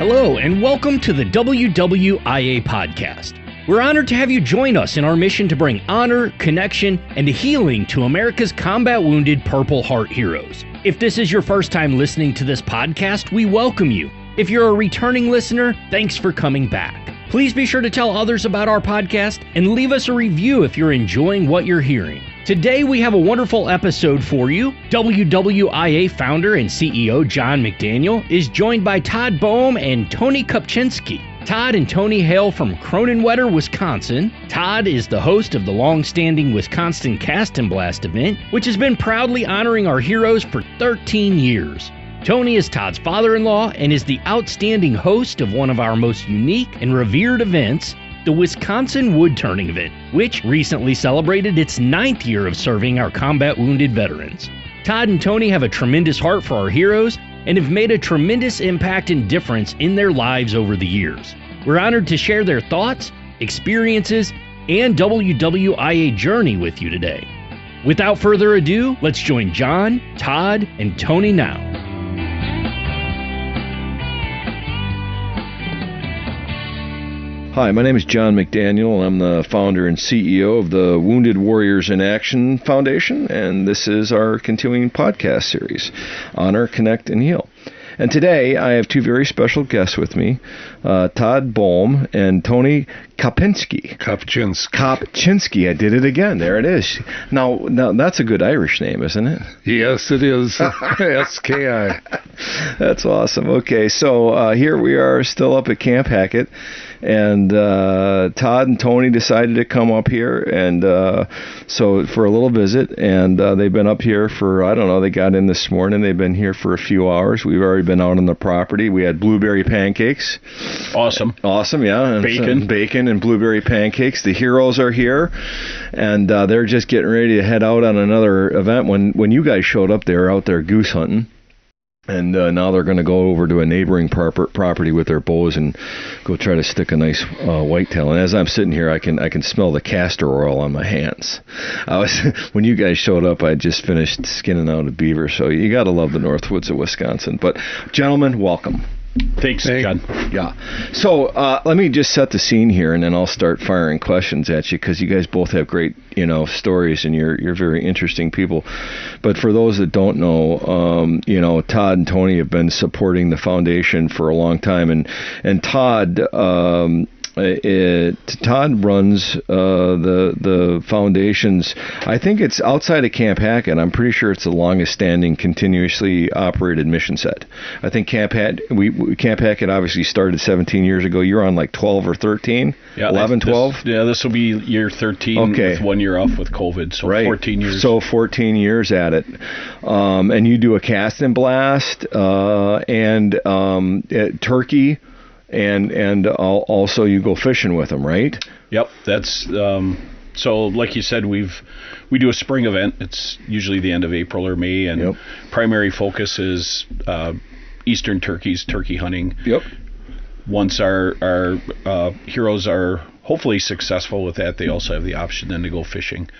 Hello, and welcome to the WWIA Podcast. We're honored to have you join us in our mission to bring honor, connection, and healing to America's combat-wounded Purple Heart heroes. If this is your first time listening to this podcast, we welcome you. If you're a returning listener, thanks for coming back. Please be sure to tell others about our podcast and leave us a review if you're enjoying what you're hearing. Today we have a wonderful episode for you. WWIA Founder and CEO John McDaniel is joined by Todd Bohm and Tony Kopchinski. Todd and Tony hail from Kronenwetter, Wisconsin. Todd is the host of the longstanding Wisconsin Cast and Blast event, which has been proudly honoring our heroes for 13 years. Tony is Todd's father-in-law and is the outstanding host of one of our most unique and revered events, the Wisconsin Woodturning event, which recently celebrated its 9th year of serving our combat-wounded veterans. Todd and Tony have a tremendous heart for our heroes and have made a tremendous impact and difference in their lives over the years. We're honored to share their thoughts, experiences, and WWIA journey with you today. Without further ado, let's join John, Todd, and Tony now. Hi, my name is John McDaniel. I'm the founder and CEO of the Wounded Warriors in Action Foundation, and this is our continuing podcast series, Honor, Connect, and Heal. And today I have two very special guests with me, Todd Bohm and Tony Kopchinski. Kopchinski. I did it again. There it is. Now that's a good Irish name, isn't it? Yes, it is. S-K-I. That's awesome. Okay, so here we are still up at Camp Hackett. And Todd and Tony decided to come up here, and so for a little visit, and they've been up here for, I don't know, they got in this morning. They've been here for a few hours. We've already been out on the property. We had blueberry pancakes. Awesome, yeah. And bacon and blueberry pancakes. The heroes are here, and they're just getting ready to head out on another event. When you guys showed up, they were out there goose hunting. And now they're going to go over to a neighboring property with their bows and go try to stick a nice whitetail. And as I'm sitting here, I can smell the castor oil on my hands. When you guys showed up, I just finished skinning out a beaver. So you got to love the Northwoods of Wisconsin. But gentlemen, welcome. Thanks, John. Yeah. So let me just set the scene here, and then I'll start firing questions at you, because you guys both have great, stories, and you're very interesting people. But for those that don't know, Todd and Tony have been supporting the foundation for a long time, and Todd. Todd runs the foundation's, I think it's outside of Camp Hackett. I'm pretty sure it's the longest standing continuously operated mission set. I think Camp Hackett obviously started 17 years ago. You're on like 12 or 13? Yeah, 11, 12? This will be year 13 with 1 year off with COVID, so right. 14 years. So 14 years at it. And you do a cast and blast and turkey. And also you go fishing with them, right? Yep, that's so like you said, we do a spring event. It's usually the end of April or May, and primary focus is eastern turkeys, turkey hunting. Yep. Once our heroes are hopefully successful with that, they also have the option then to go fishing.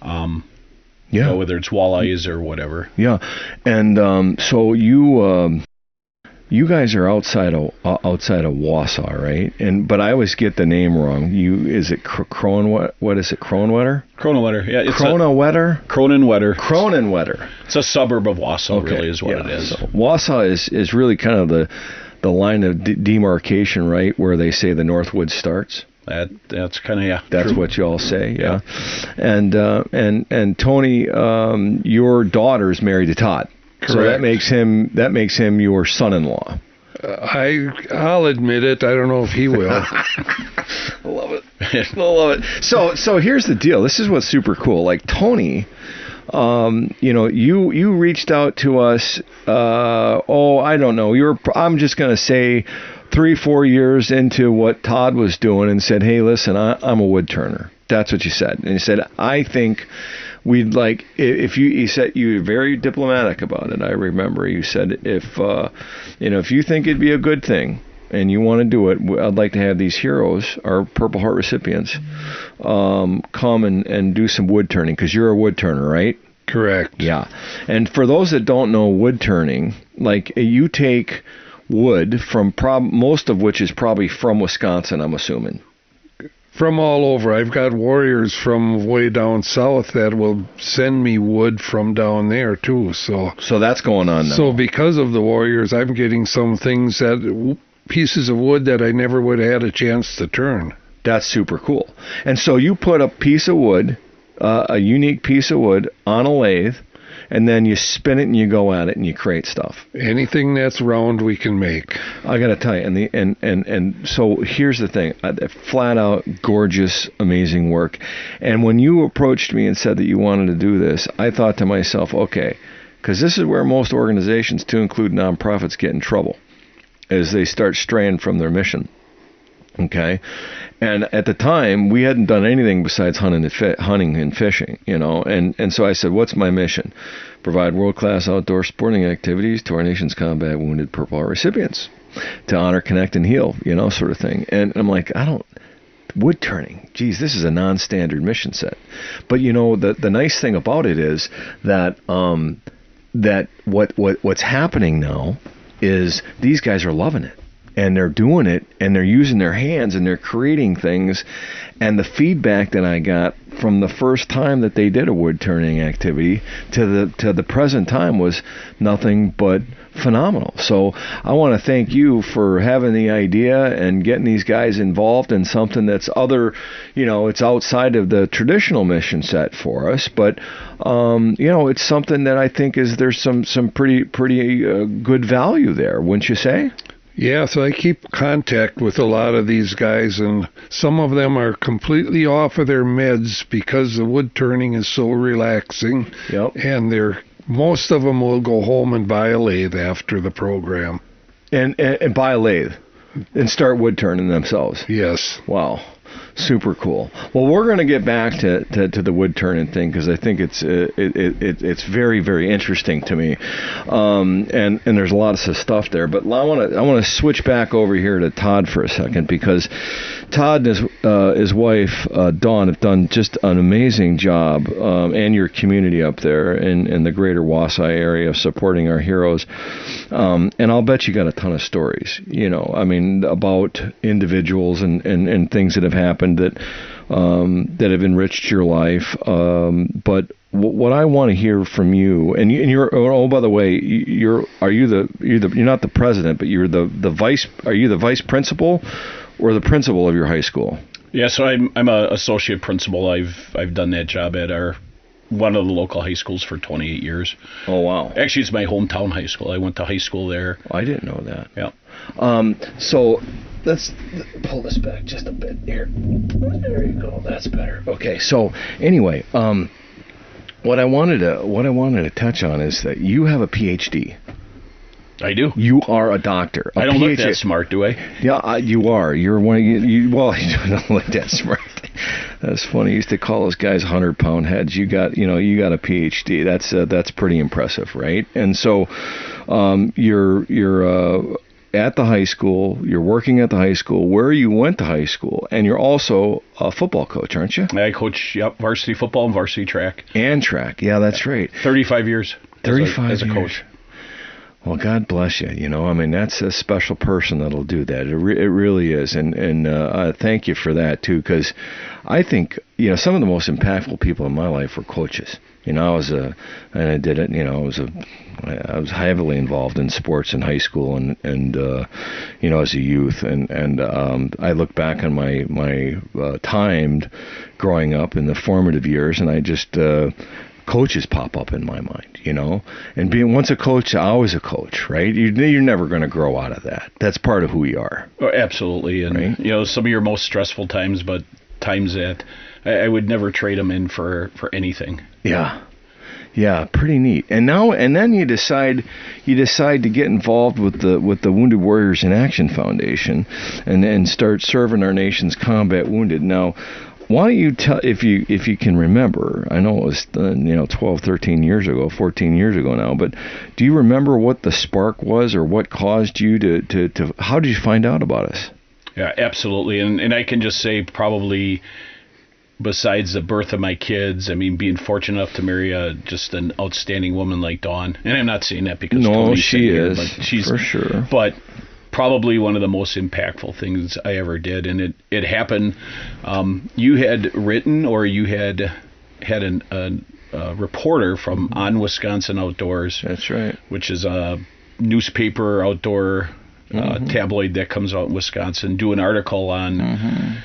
Whether it's walleyes or whatever. Yeah, and so you guys are outside of Wausau, right? But I always get the name wrong. Is it Kronenwetter? What is it? Kronenwetter? Kronenwetter, yeah. It's Kronenwetter? Kronenwetter. It's a suburb of Wausau, really, is what it is. So Wausau is really kind of the line of demarcation, right, where they say the Northwoods starts. That's kind of That's true. what you all say, yeah. And Tony, your daughter's married to Todd. Correct. So that makes him your son-in-law. I'll admit it. I don't know if he will. I love it. So here's the deal. This is what's super cool. Like Tony, you reached out to us. I don't know. I'm just gonna say 3-4 years into what Todd was doing, and said, "Hey, listen, I'm a wood turner." That's what you said, and you said, "I think." We'd like, if you said, you were very diplomatic about it. I remember you said, if you think it'd be a good thing and you want to do it, I'd like to have these heroes, our Purple Heart recipients, come and do some wood turning, because you're a wood turner, right? Correct. Yeah. And for those that don't know wood turning, like you take wood from most of which is probably from Wisconsin, I'm assuming. From all over. I've got warriors from way down south that will send me wood from down there too. So that's going on now. So because of the warriors, I'm getting some things pieces of wood that I never would have had a chance to turn. That's super cool. And so you put a piece of wood, a unique piece of wood, on a lathe, and then you spin it and you go at it and you create stuff. Anything that's round we can make. I got to tell you, and so here's the thing, flat out gorgeous, amazing work. And when you approached me and said that you wanted to do this, I thought to myself, okay, because this is where most organizations, to include nonprofits, get in trouble, as they start straying from their mission. Okay, and at the time we hadn't done anything besides hunting and fishing, and so I said, what's my mission? Provide world-class outdoor sporting activities to our nation's combat wounded Purple Heart recipients, to honor, connect, and heal, sort of thing. And I'm like, wood turning, geez, this is a non-standard mission set. But the nice thing about it is that what's happening now is these guys are loving it. And they're doing it, and they're using their hands, and they're creating things. And the feedback that I got from the first time that they did a wood turning activity to the present time was nothing but phenomenal. So I want to thank you for having the idea and getting these guys involved in something that's it's outside of the traditional mission set for us, but it's something that I think there's some pretty good value there, wouldn't you say? Yeah, so I keep contact with a lot of these guys, and some of them are completely off of their meds because the wood turning is so relaxing. Yep. And most of them will go home and buy a lathe after the program. And buy a lathe and start wood turning themselves. Yes. Wow. Super cool. Well, we're going to get back to the wood turning thing, because I think it's very, very interesting to me, and there's a lot of stuff there. But I want to switch back over here to Todd for a second, because Todd and his wife Dawn have done just an amazing job, and your community up there in the greater Wausau area, supporting our heroes. And I'll bet you got a ton of stories, about individuals and things that have happened that have enriched your life. But what I want to hear from you, and you're, oh, by the way, you're not the president, but you're the vice. Are you the vice principal or the principal of your high school? Yeah, so I'm an associate principal. I've done that job at one of the local high schools for 28 years. Oh, wow. Actually, it's my hometown high school. I went to high school there. I didn't know that. Yeah. So let's pull this back just a bit here. There you go. That's better. Okay. So anyway, what I wanted to touch on is that you have a PhD. I do. You are a doctor. I don't look that smart, do I? Yeah, you are. You're one of well, you don't look that smart. That's funny. I used to call those guys 100-pound heads. You got a PhD. That's pretty impressive, right? And so, you're at the high school. You're working at the high school where you went to high school, and you're also a football coach, aren't you? I coach varsity football and varsity track. And track. Yeah, that's right. 35 years. 35 as a years. coach. Well, God bless you. That's a special person that'll do that. It really is. And thank you for that, too, because I think, some of the most impactful people in my life were coaches. I was heavily involved in sports in high school and as a youth. And I look back on my time growing up in the formative years, and I just... coaches pop up in my mind, and being once a coach, always a coach, right? You're never going to grow out of that. That's part of who we are. Oh, absolutely. And, right? Some of your most stressful times, but times that I would never trade them in for anything. Yeah. Yeah, pretty neat. And then you decide to get involved with the Wounded Warriors in Action Foundation and start serving our nation's combat wounded. Now, why don't you tell, if you can remember, I know it was 12, 13 years ago, 14 years ago now, but do you remember what the spark was, or what caused you to how did you find out about us? Yeah, absolutely. And I can just say probably besides the birth of my kids, I mean, being fortunate enough to marry just an outstanding woman like Dawn, and I'm not saying that because Tony's she is, here, but she's for sure. But probably one of the most impactful things I ever did, and it happened. You had written, or you had a reporter from On Wisconsin Outdoors. That's right. Which is a newspaper outdoor tabloid that comes out in Wisconsin. Do an article on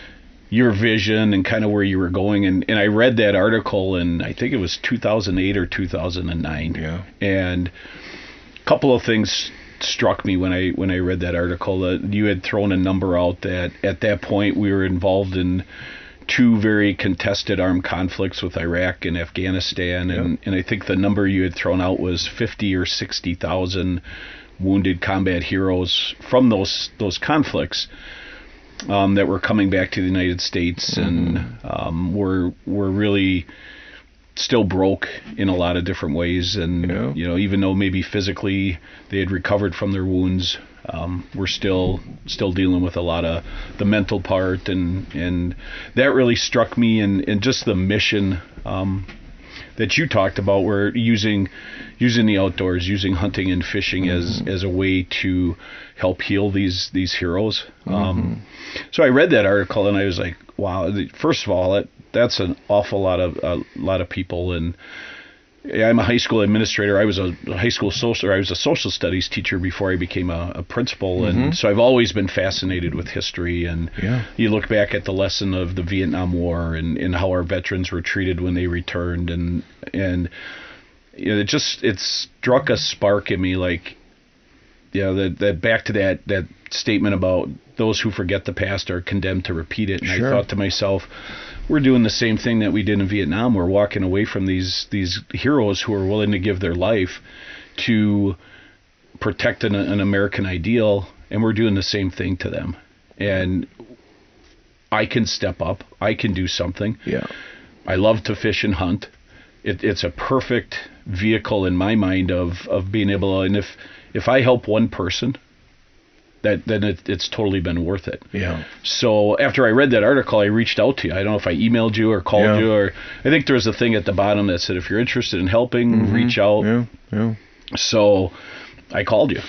your vision and kind of where you were going, and I read that article in, I think it was 2008 or 2009. Yeah. And a couple of things struck me when I read that article. That you had thrown a number out that at that point we were involved in 2 very contested armed conflicts with Iraq and Afghanistan, and I think the number you had thrown out was 50 or 60,000 wounded combat heroes from those conflicts that were coming back to the United States and were really still broke in a lot of different ways, and even though maybe physically they had recovered from their wounds, we're still dealing with a lot of the mental part, and that really struck me, and just the mission that you talked about, where using the outdoors, using hunting and fishing as a way to help heal these heroes. So I read that article and I was like, wow. First of all, that's an awful lot of people, and I'm a high school administrator. I was a social studies teacher before I became a principal, and so I've always been fascinated with history. And you look back at the lesson of the Vietnam War and how our veterans were treated when they returned, and it struck a spark in me, like that back to that statement about those who forget the past are condemned to repeat it. And I thought to myself, we're doing the same thing that we did in Vietnam. We're walking away from these heroes who are willing to give their life to protect an American ideal, and we're doing the same thing to them. And I can step up. I can do something. Yeah. I love to fish and hunt. It's a perfect vehicle in my mind of being able to, and if I help one person, then it's totally been worth it. Yeah. So after I read that article, I reached out to you. I don't know if I emailed you or called you, or I think there's a thing at the bottom that said if you're interested in helping, reach out. Yeah. So I called you,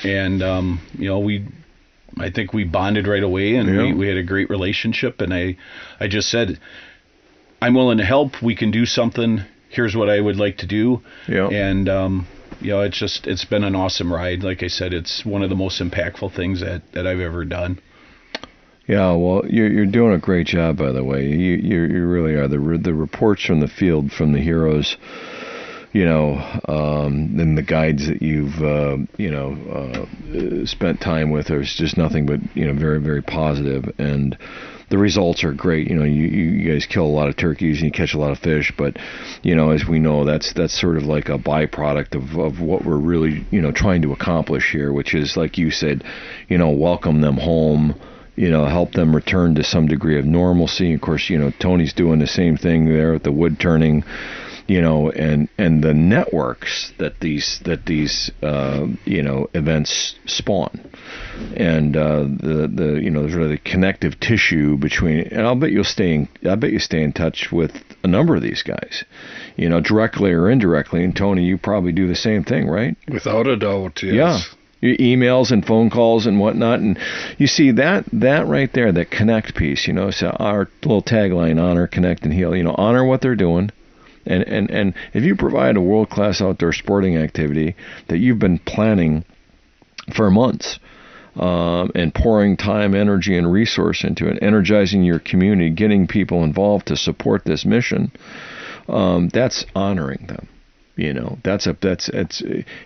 and I think we bonded right away, and we had a great relationship. And I just said, I'm willing to help. We can do something. Here's what I would like to do. Yeah. And it's been an awesome ride. Like I said, it's one of the most impactful things that I've ever done. Yeah, well, you're doing a great job, by the way. You really are. The reports from the field from the heroes, and the guides that you've spent time with, there's just nothing but very, very positive, and the results are great. You guys kill a lot of turkeys and you catch a lot of fish, but as we know, that's sort of like a byproduct of what we're really trying to accomplish here, which is, like you said, welcome them home, help them return to some degree of normalcy. Of course, Tony's doing the same thing there at the woodturning, and the networks that these events spawn, and there's really connective tissue between. And I'll bet you stay in touch with a number of these guys, directly or indirectly. And Tony, you probably do the same thing, right? Without a doubt, yes. Yeah. Emails and phone calls and whatnot, and you see that right there, that connect piece. So our little tagline: honor, connect, and heal. Honor what they're doing. And if you provide a world-class outdoor sporting activity that you've been planning for months, and pouring time, energy, and resource into it, energizing your community, getting people involved to support this mission, that's honoring them.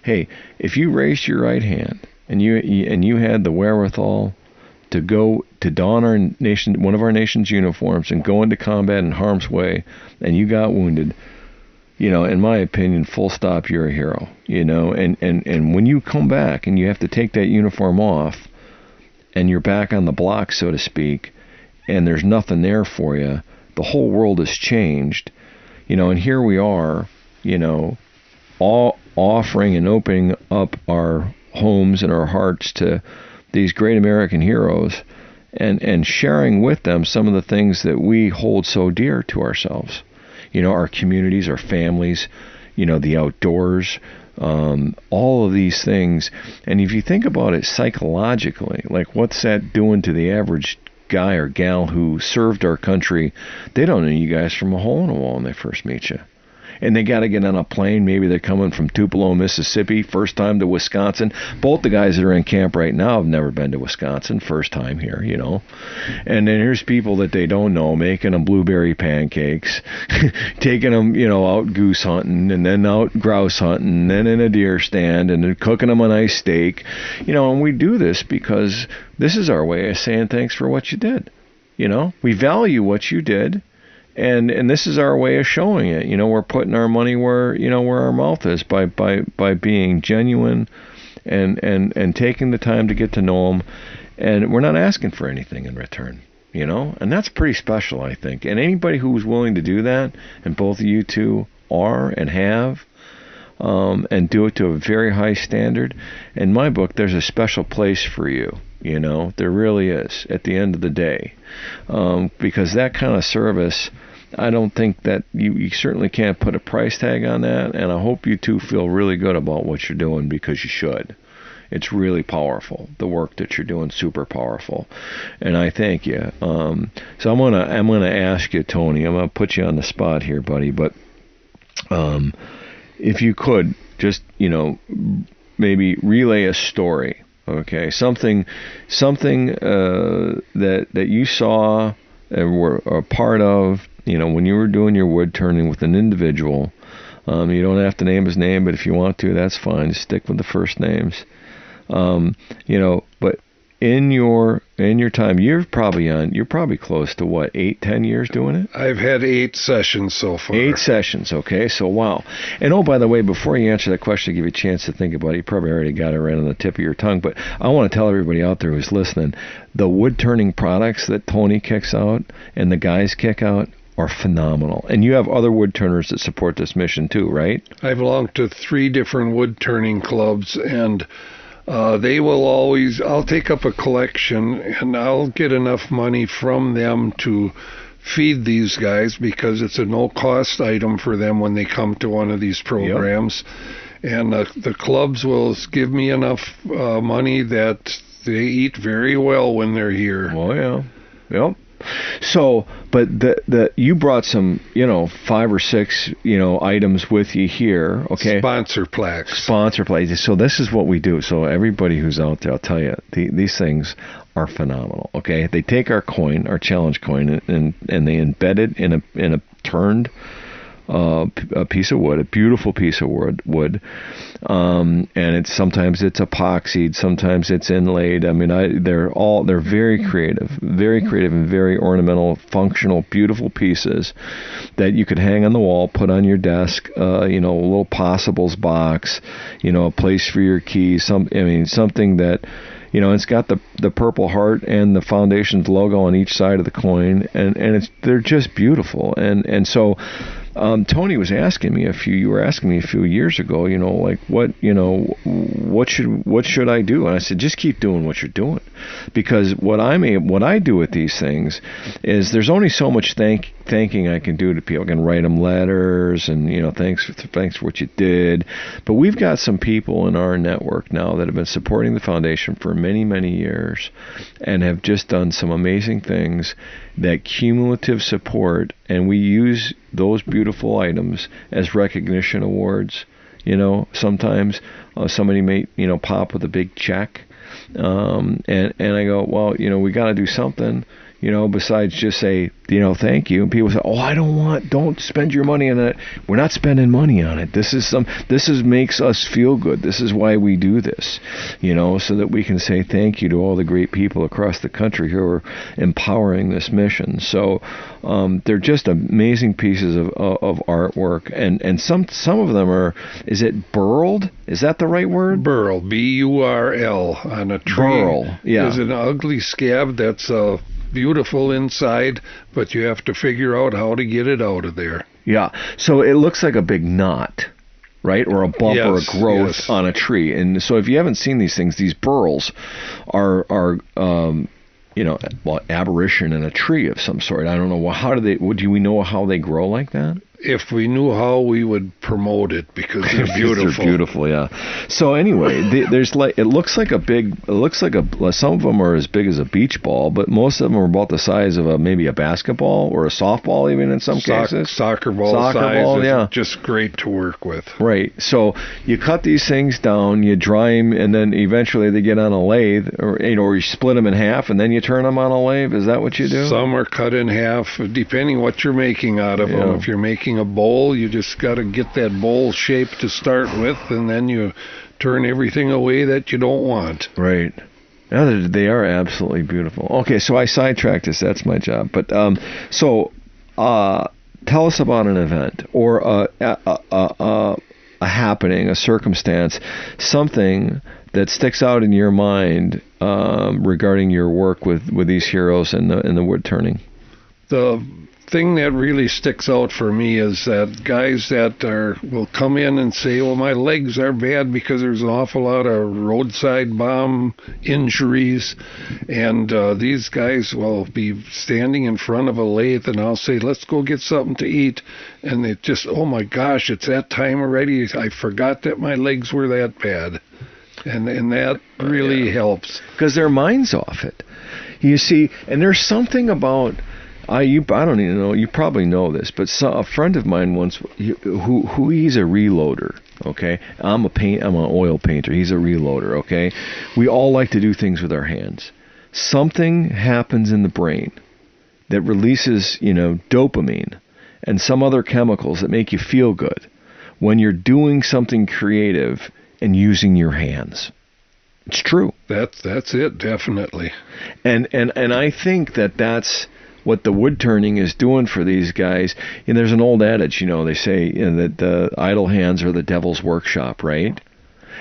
Hey, if you raised your right hand and you had the wherewithal to go to don one of our nation's uniforms and go into combat in harm's way, and you got wounded, in my opinion, full stop, you're a hero. And when you come back and you have to take that uniform off, and you're back on the block, so to speak, and there's nothing there for you, the whole world has changed. And here we are, all offering and opening up our homes and our hearts to these great American heroes, and sharing with them some of the things that we hold so dear to ourselves. Our communities, our families, the outdoors, all of these things. And if you think about it psychologically, like what's that doing to the average guy or gal who served our country? They don't know you guys from a hole in a wall when they first meet you. And they got to get on a plane. Maybe they're coming from Tupelo, Mississippi, first time to Wisconsin. Both the guys that are in camp right now have never been to Wisconsin, first time here, And then here's people that they don't know, making them blueberry pancakes, taking them, out goose hunting, and then out grouse hunting, and then in a deer stand, and then cooking them a nice steak. And we do this because this is our way of saying thanks for what you did. We value what you did. And this is our way of showing it. We're putting our money where our mouth is by being genuine and taking the time to get to know them. And we're not asking for anything in return, And that's pretty special, I think. And anybody who's willing to do that, and both of you two are and have, and do it to a very high standard, in my book, there's a special place for you. There really is at the end of the day. Because that kind of service, I don't think that you certainly can't put a price tag on that, and I hope you two feel really good about what you're doing, because you should. It's really powerful. The work that you're doing, super powerful, and I thank you. So I'm gonna ask you, Tony. I'm gonna put you on the spot here, buddy. But if you could just maybe relay a story, okay? Something that you saw and were a part of. When you were doing your wood turning with an individual, you don't have to name his name, but if you want to, that's fine. Just stick with the first names. But in your time, you're probably close to what, 8-10 years doing it? I've had 8 sessions so far. 8 sessions, okay, so wow. And by the way, before you answer that question, I'll give you a chance to think about it. You probably already got it right on the tip of your tongue, but I want to tell everybody out there who's listening, the wood turning products that Tony kicks out and the guys kick out are phenomenal. And you have other wood turners that support this mission too, right? I belong to 3 different wood turning clubs, and they will always, I'll take up a collection and I'll get enough money from them to feed these guys, because it's a no-cost item for them when they come to one of these programs. Yep. And the clubs will give me enough money that they eat very well when they're here. Oh, yeah. Yep. So, but you brought some, 5 or 6, items with you here, okay? Sponsor plaques. So this is what we do. So everybody who's out there, I'll tell you, these things are phenomenal, okay? They take our coin, our challenge coin, and they embed it in a turned a piece of wood, a beautiful piece of wood, and sometimes it's epoxied, sometimes it's inlaid. I mean, they're very creative and very ornamental, functional, beautiful pieces that you could hang on the wall, put on your desk, a little possibles box, a place for your keys. Something that. It's got the Purple Heart and the Foundation's logo on each side of the coin, and they're just beautiful. And so Tony was asking me you were asking me a few years ago, like what should I do? And I said, just keep doing what you're doing, because what I do with these things is there's only so much thanking I can do to people. I can write them letters and thanks for what you did. But we've got some people in our network now that have been supporting the foundation for many, many years and have just done some amazing things. That cumulative support, and we use those beautiful items as recognition awards. Sometimes somebody may pop with a big check, and I go, well, we got to do something, besides just say, thank you. And people say, don't spend your money on it. We're not spending money on it. This makes us feel good. This is why we do this, so that we can say thank you to all the great people across the country who are empowering this mission. So they're just amazing pieces of artwork, and some of them are. Is it burled? Is that the right word? Burl, B-U-R-L, on a tree. Burl, yeah. There's an ugly scab that's beautiful inside, but you have to figure out how to get it out of there. Yeah, so it looks like a big knot, right, or a bump or a growth on a tree. And so if you haven't seen these things, these burls are aberration in a tree of some sort. I don't know. How do we know how they grow like that? If we knew how, we would promote it because they're beautiful. They're beautiful, yeah. So anyway, it looks like some of them are as big as a beach ball, but most of them are about the size of maybe a basketball or a softball, even in some cases. Soccer ball, yeah. Just great to work with. Right. So you cut these things down, you dry them, and then eventually they get on a lathe, or you split them in half, and then you turn them on a lathe. Is that what you do? Some are cut in half, depending what you're making out of them. If you're making a bowl, you just got to get that bowl shape to start with, and then you turn everything away that you don't want. Right. Yeah, they are absolutely beautiful. Okay, so I sidetracked this. That's my job. But tell us about an event or a happening, a circumstance, something that sticks out in your mind regarding your work with these heroes in the wood turning. The thing that really sticks out for me is that guys that will come in and say, well, my legs are bad because there's an awful lot of roadside bomb injuries, and these guys will be standing in front of a lathe, and I'll say, let's go get something to eat, and they just, oh my gosh, it's that time already, I forgot that my legs were that bad. And that really helps. Because their mind's off it. You see, and there's something about, I don't even know, you probably know this, but a friend of mine once, who he's a reloader, okay? I'm an oil painter. He's a reloader, okay? We all like to do things with our hands. Something happens in the brain that releases, dopamine and some other chemicals that make you feel good when you're doing something creative and using your hands. It's true. That's it, definitely. And I think that's what the wood turning is doing for these guys. And there's an old adage, they say that the idle hands are the devil's workshop, right?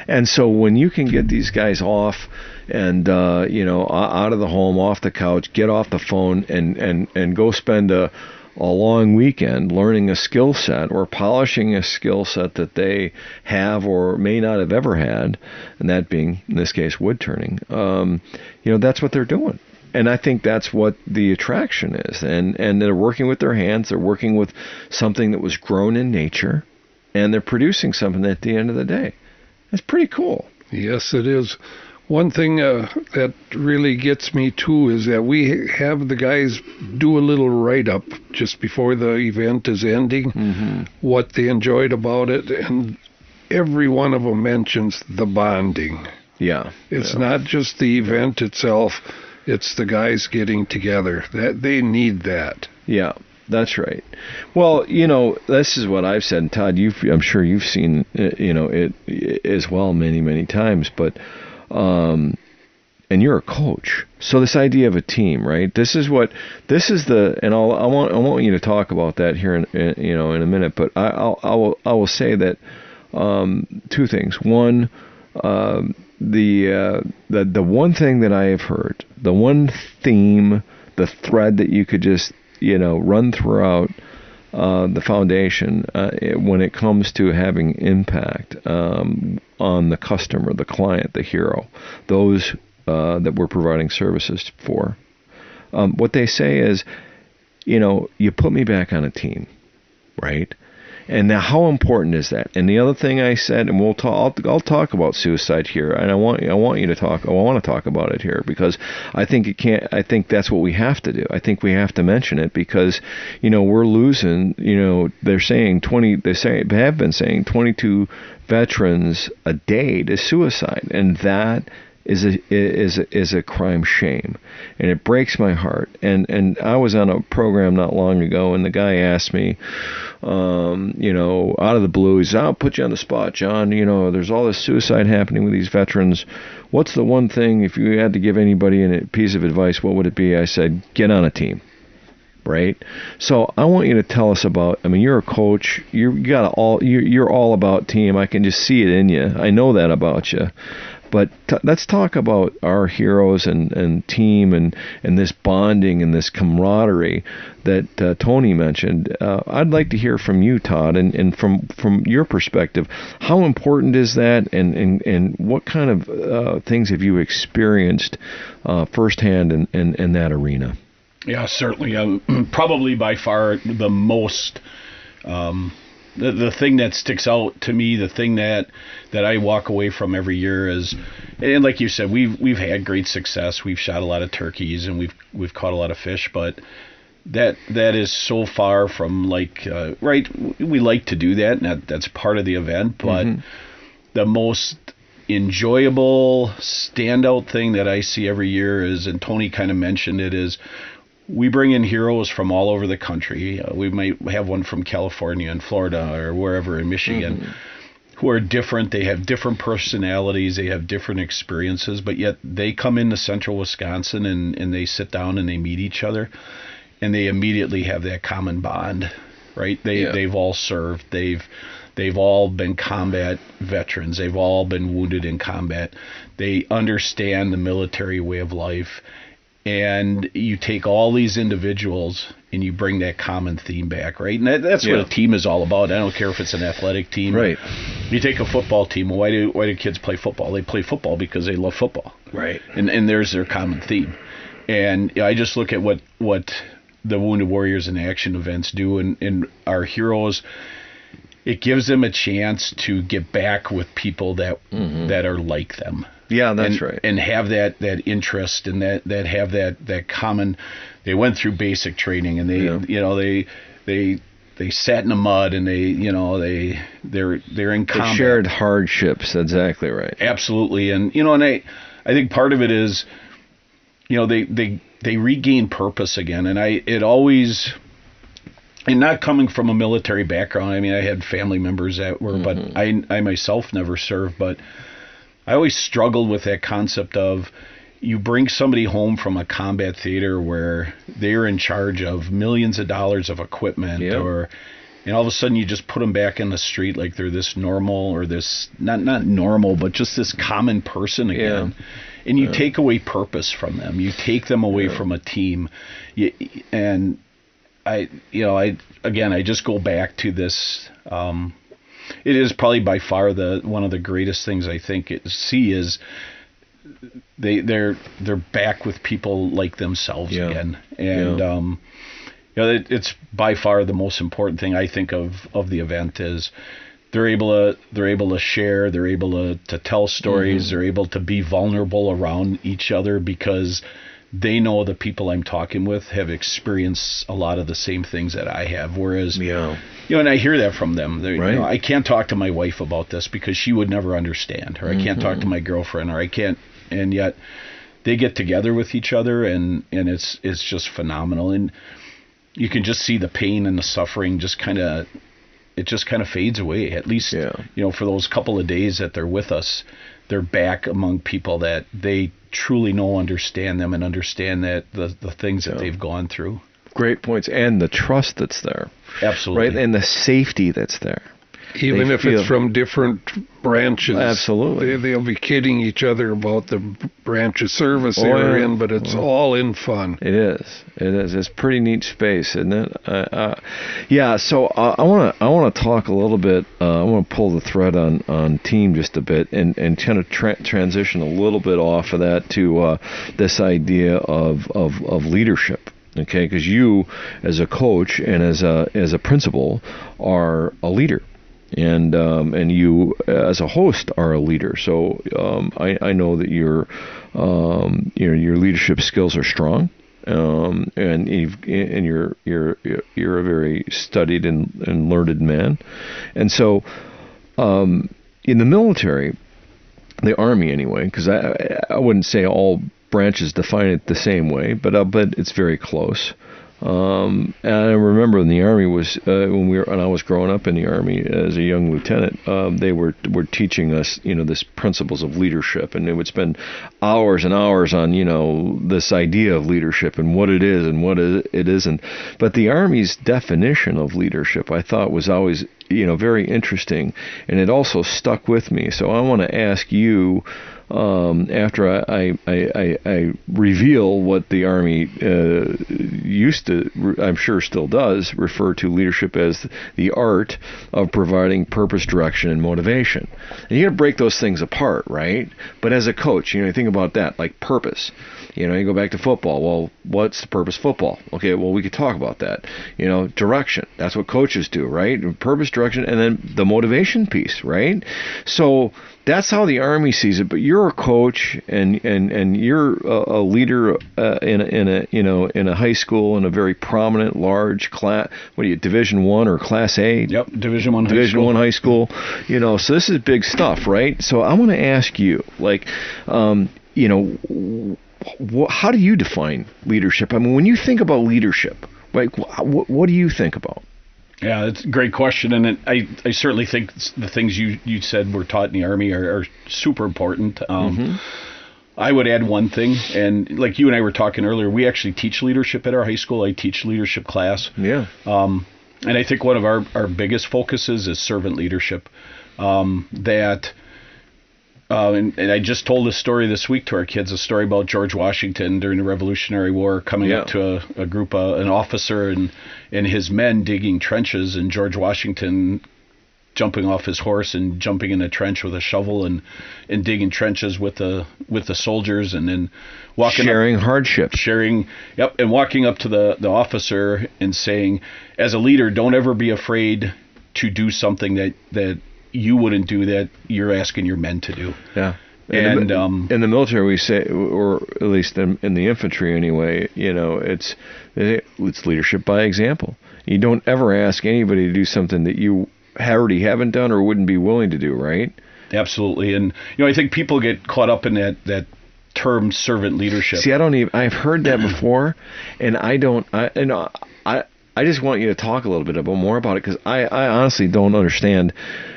And so when you can get these guys off and out of the home, off the couch, get off the phone and go spend a long weekend learning a skill set or polishing a skill set that they have or may not have ever had, and that being, in this case, wood turning, that's what they're doing. And I think that's what the attraction is. And they're working with their hands. They're working with something that was grown in nature, and they're producing something at the end of the day. It's pretty cool. Yes, it is. One thing that really gets me, too, is that we have the guys do a little write-up just before the event is ending, what they enjoyed about it, and every one of them mentions the bonding. Yeah. It's not just the event itself, it's the guys getting together. That they need that. Yeah. That's right. Well, this is what I've said, and Todd, I'm sure you've seen, it as well many, many times, but and you're a coach. So this idea of a team, right? And I want you to talk about that here in a minute, but I will say that two things. One, the one thing that I have heard, the one theme, the thread that you could just run throughout the foundation when it comes to having impact on the customer, the client, the hero, those that we're providing services for. What they say is, you put me back on a team, right? And now, how important is that? And the other thing I said, and I'll talk about suicide here, and I want to talk about it here because I think I think that's what we have to do. I think we have to mention it because, we're losing. They have been saying 22 veterans a day to suicide, and that is a crime shame, and it breaks my heart. And I was on a program not long ago, and the guy asked me, out of the blue, he said, "I'll put you on the spot, John. There's all this suicide happening with these veterans. What's the one thing, if you had to give anybody a piece of advice, what would it be?" I said, "Get on a team." right? So I want you to tell us about. I mean, you're a coach. You're all about team. I can just see it in you. I know that about you. But let's talk about our heroes and team and this bonding and this camaraderie that Tony mentioned. I'd like to hear from you, Todd, and from your perspective, how important is that, and what kind of things have you experienced firsthand in that arena? Yeah, certainly. Probably by far the most. The thing that sticks out to me, the thing that I walk away from every year is, and like you said, we've had great success. We've shot a lot of turkeys and we've caught a lot of fish, but that is so far from right. We like to do that, and that's part of the event. But the most enjoyable standout thing that I see every year is, and Tony kind of mentioned it, is we bring in heroes from all over the country. We might have one from California and Florida or wherever in Michigan who are different. They have different personalities. They have different experiences, but yet they come into central Wisconsin and they sit down and they meet each other, and they immediately have that common bond, right? They've all served. They've all been combat veterans. They've all been wounded in combat. They understand the military way of life. And you take all these individuals and you bring that common theme back, right? And that's what a team is all about. I don't care if it's an athletic team. Right. You take a football team. Why do kids play football? They play football because they love football. Right. And there's their common theme. And I just look at what the Wounded Warriors in Action events do, and our heroes. It gives them a chance to get back with people that are like them. Yeah, that's right. And have that interest and that have that common. They went through basic training and they sat in the mud and they're in combat. They shared hardships. Exactly right. Absolutely, and I think part of it is, they regain purpose again, and it always. And not coming from a military background, I mean, I had family members that were, but I myself never served. But I always struggled with that concept of you bring somebody home from a combat theater where they're in charge of millions of dollars of equipment, and all of a sudden you just put them back in the street like they're this normal or this not normal, but just this common person again. And you take away purpose from them. You take them away from a team, and I just go back to this. It is probably by far one of the greatest things I think see is they're back with people like themselves again, and it's by far the most important thing I think of the event is they're able to share, they're able to tell stories, they're able to be vulnerable around each other because they know the people I'm talking with have experienced a lot of the same things that I have. Whereas, and I hear that from them. Right. I can't talk to my wife about this because she would never understand, or I can't talk to my girlfriend, or I can't. And yet, they get together with each other, and it's just phenomenal. And you can just see the pain and the suffering just kind of fades away. At least, for those couple of days that they're with us, they're back among people that they truly understand them and understand that the things that they've gone through. Great points. And the trust that's there. Absolutely. Right? And the safety that's there. Even if it's from different branches. Absolutely. They'll be kidding each other about the branch of service they're in, but it's all in fun. It is. It's a pretty neat space, isn't it? So I want to talk a little bit. I want to pull the thread on team just a bit and kind of transition a little bit off of that to this idea of leadership. Okay, because you as a coach and as a principal are a leader. And you as a host are a leader, so I know that your leadership skills are strong, and you're a very studied and learned man, and so in the military, the Army anyway, because I wouldn't say all branches define it the same way, but it's very close. And I remember in the Army was when I was growing up in the Army as a young lieutenant, they were teaching us, this principles of leadership, and they would spend hours and hours on, this idea of leadership and what it is and what it isn't. But the Army's definition of leadership, I thought, was always, very interesting, and it also stuck with me. So I want to ask you, after I reveal what the Army used to, I'm sure still does, refer to leadership as the art of providing purpose, direction, and motivation. And you got to break those things apart, right? But as a coach, you think about that, like purpose. You go back to football. Well, what's the purpose of football? Okay, well, we could talk about that. Direction. That's what coaches do, right? Purpose, direction, and then the motivation piece, right? So that's how the Army sees it. But you're a coach, and you're a leader in a high school in a very prominent, large class. What are you, Division I or Class A? Yep, Division I. Division I high school. So this is big stuff, right? So I want to ask you, how do you define leadership? I mean, when you think about leadership, like, what do you think about? Yeah, that's a great question, and I certainly think the things you said were taught in the Army are super important. I would add one thing, and like you and I were talking earlier, we actually teach leadership at our high school. I teach leadership class. Yeah. And I think one of our biggest focuses is servant leadership. And I just told a story this week to our kids, a story about George Washington during the Revolutionary War, coming up to a group, an officer and his men digging trenches, and George Washington jumping off his horse and jumping in a trench with a shovel and digging trenches with the soldiers, and then sharing hardships. And walking up to the officer and saying, as a leader, don't ever be afraid to do something that you wouldn't do that you're asking your men to do. Yeah. And in the military, we say, or at least in the infantry anyway, it's leadership by example. You don't ever ask anybody to do something that you already haven't done or wouldn't be willing to do, right? Absolutely. And I think people get caught up in that term servant leadership. See, I've heard that before, and I just want you to talk a little bit more about it, because I honestly don't understand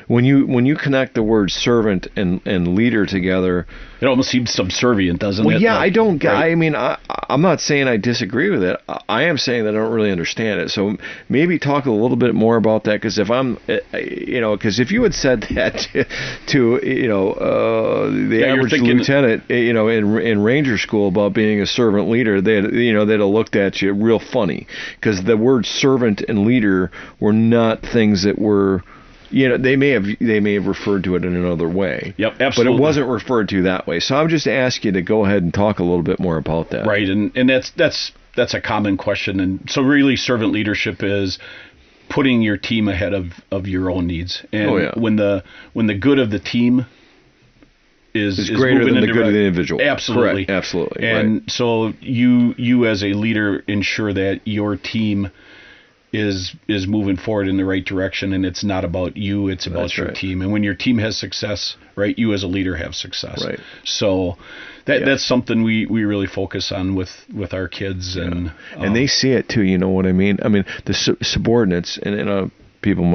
when you connect the word servant and leader together. It almost seems subservient, doesn't it? Well, yeah, I don't. Right? I mean, I'm not saying I disagree with it. I am saying that I don't really understand it. So maybe talk a little bit more about that, because because if you had said that to the average lieutenant, in Ranger School about being a servant leader, they'd have looked at you real funny, because the words servant and leader were not things that were. They may have referred to it in another way. Yep, absolutely. But it wasn't referred to that way. So I'm just asking you to go ahead and talk a little bit more about that. Right, and that's a common question. And so really, servant leadership is putting your team ahead of your own needs. And when the good of the team is greater than the good of the individual. Absolutely. Correct. Absolutely. And so you as a leader ensure that your team is moving forward in the right direction, and it's not about you, it's about your team. And when your team has success, right, you as a leader have success. Right. So that's something we really focus on with our kids. And they see it too, you know what I mean? I mean, the subordinates, and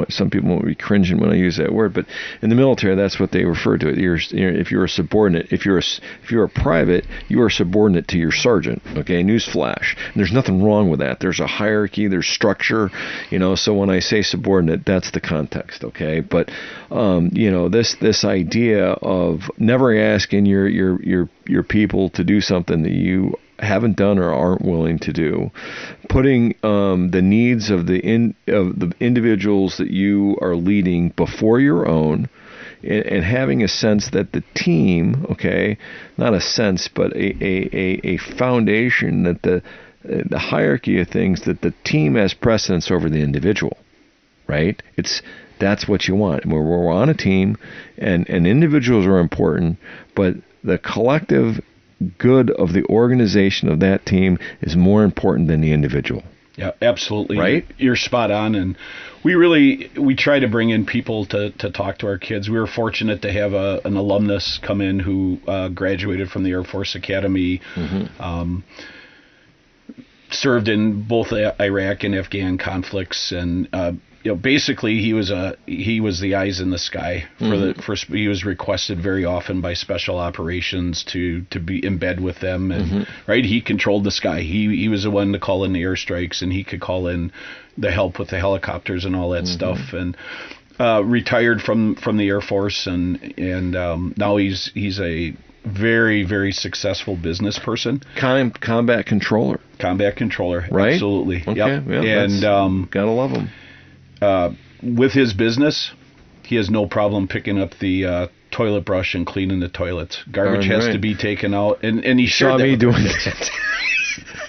some people might be cringing when I use that word, but in the military, that's what they refer to it. If you're a subordinate, if you're a private, you are subordinate to your sergeant. Okay, newsflash. And there's nothing wrong with that. There's a hierarchy. There's structure. So when I say subordinate, that's the context. Okay, but this idea of never asking your people to do something that you haven't done or aren't willing to do, putting the needs of the individuals that you are leading before your own, and having a sense that the team, okay, not a sense, but a foundation, that the hierarchy of things, that the team has precedence over the individual, right? That's what you want. We're on a team, and individuals are important, but the collective good of the organization of that team is more important than the individual. Yeah, absolutely. Right? You're spot on. And we try to bring in people to talk to our kids. We were fortunate to have an alumnus come in who graduated from the Air Force Academy. served in both Iraq and Afghan conflicts, and basically he was the eyes in the sky for he was requested very often by special operations to be in bed with them, and right, he controlled the sky. He was the one to call in the airstrikes, and he could call in the help with the helicopters and all that stuff, and retired from the Air Force, and now he's a very, very successful business person. Combat controller. Right? Absolutely. Okay. Yep. Yeah, and gotta love him. With his business, he has no problem picking up the toilet brush and cleaning the toilets. Garbage has to be taken out, and he saw me doing that.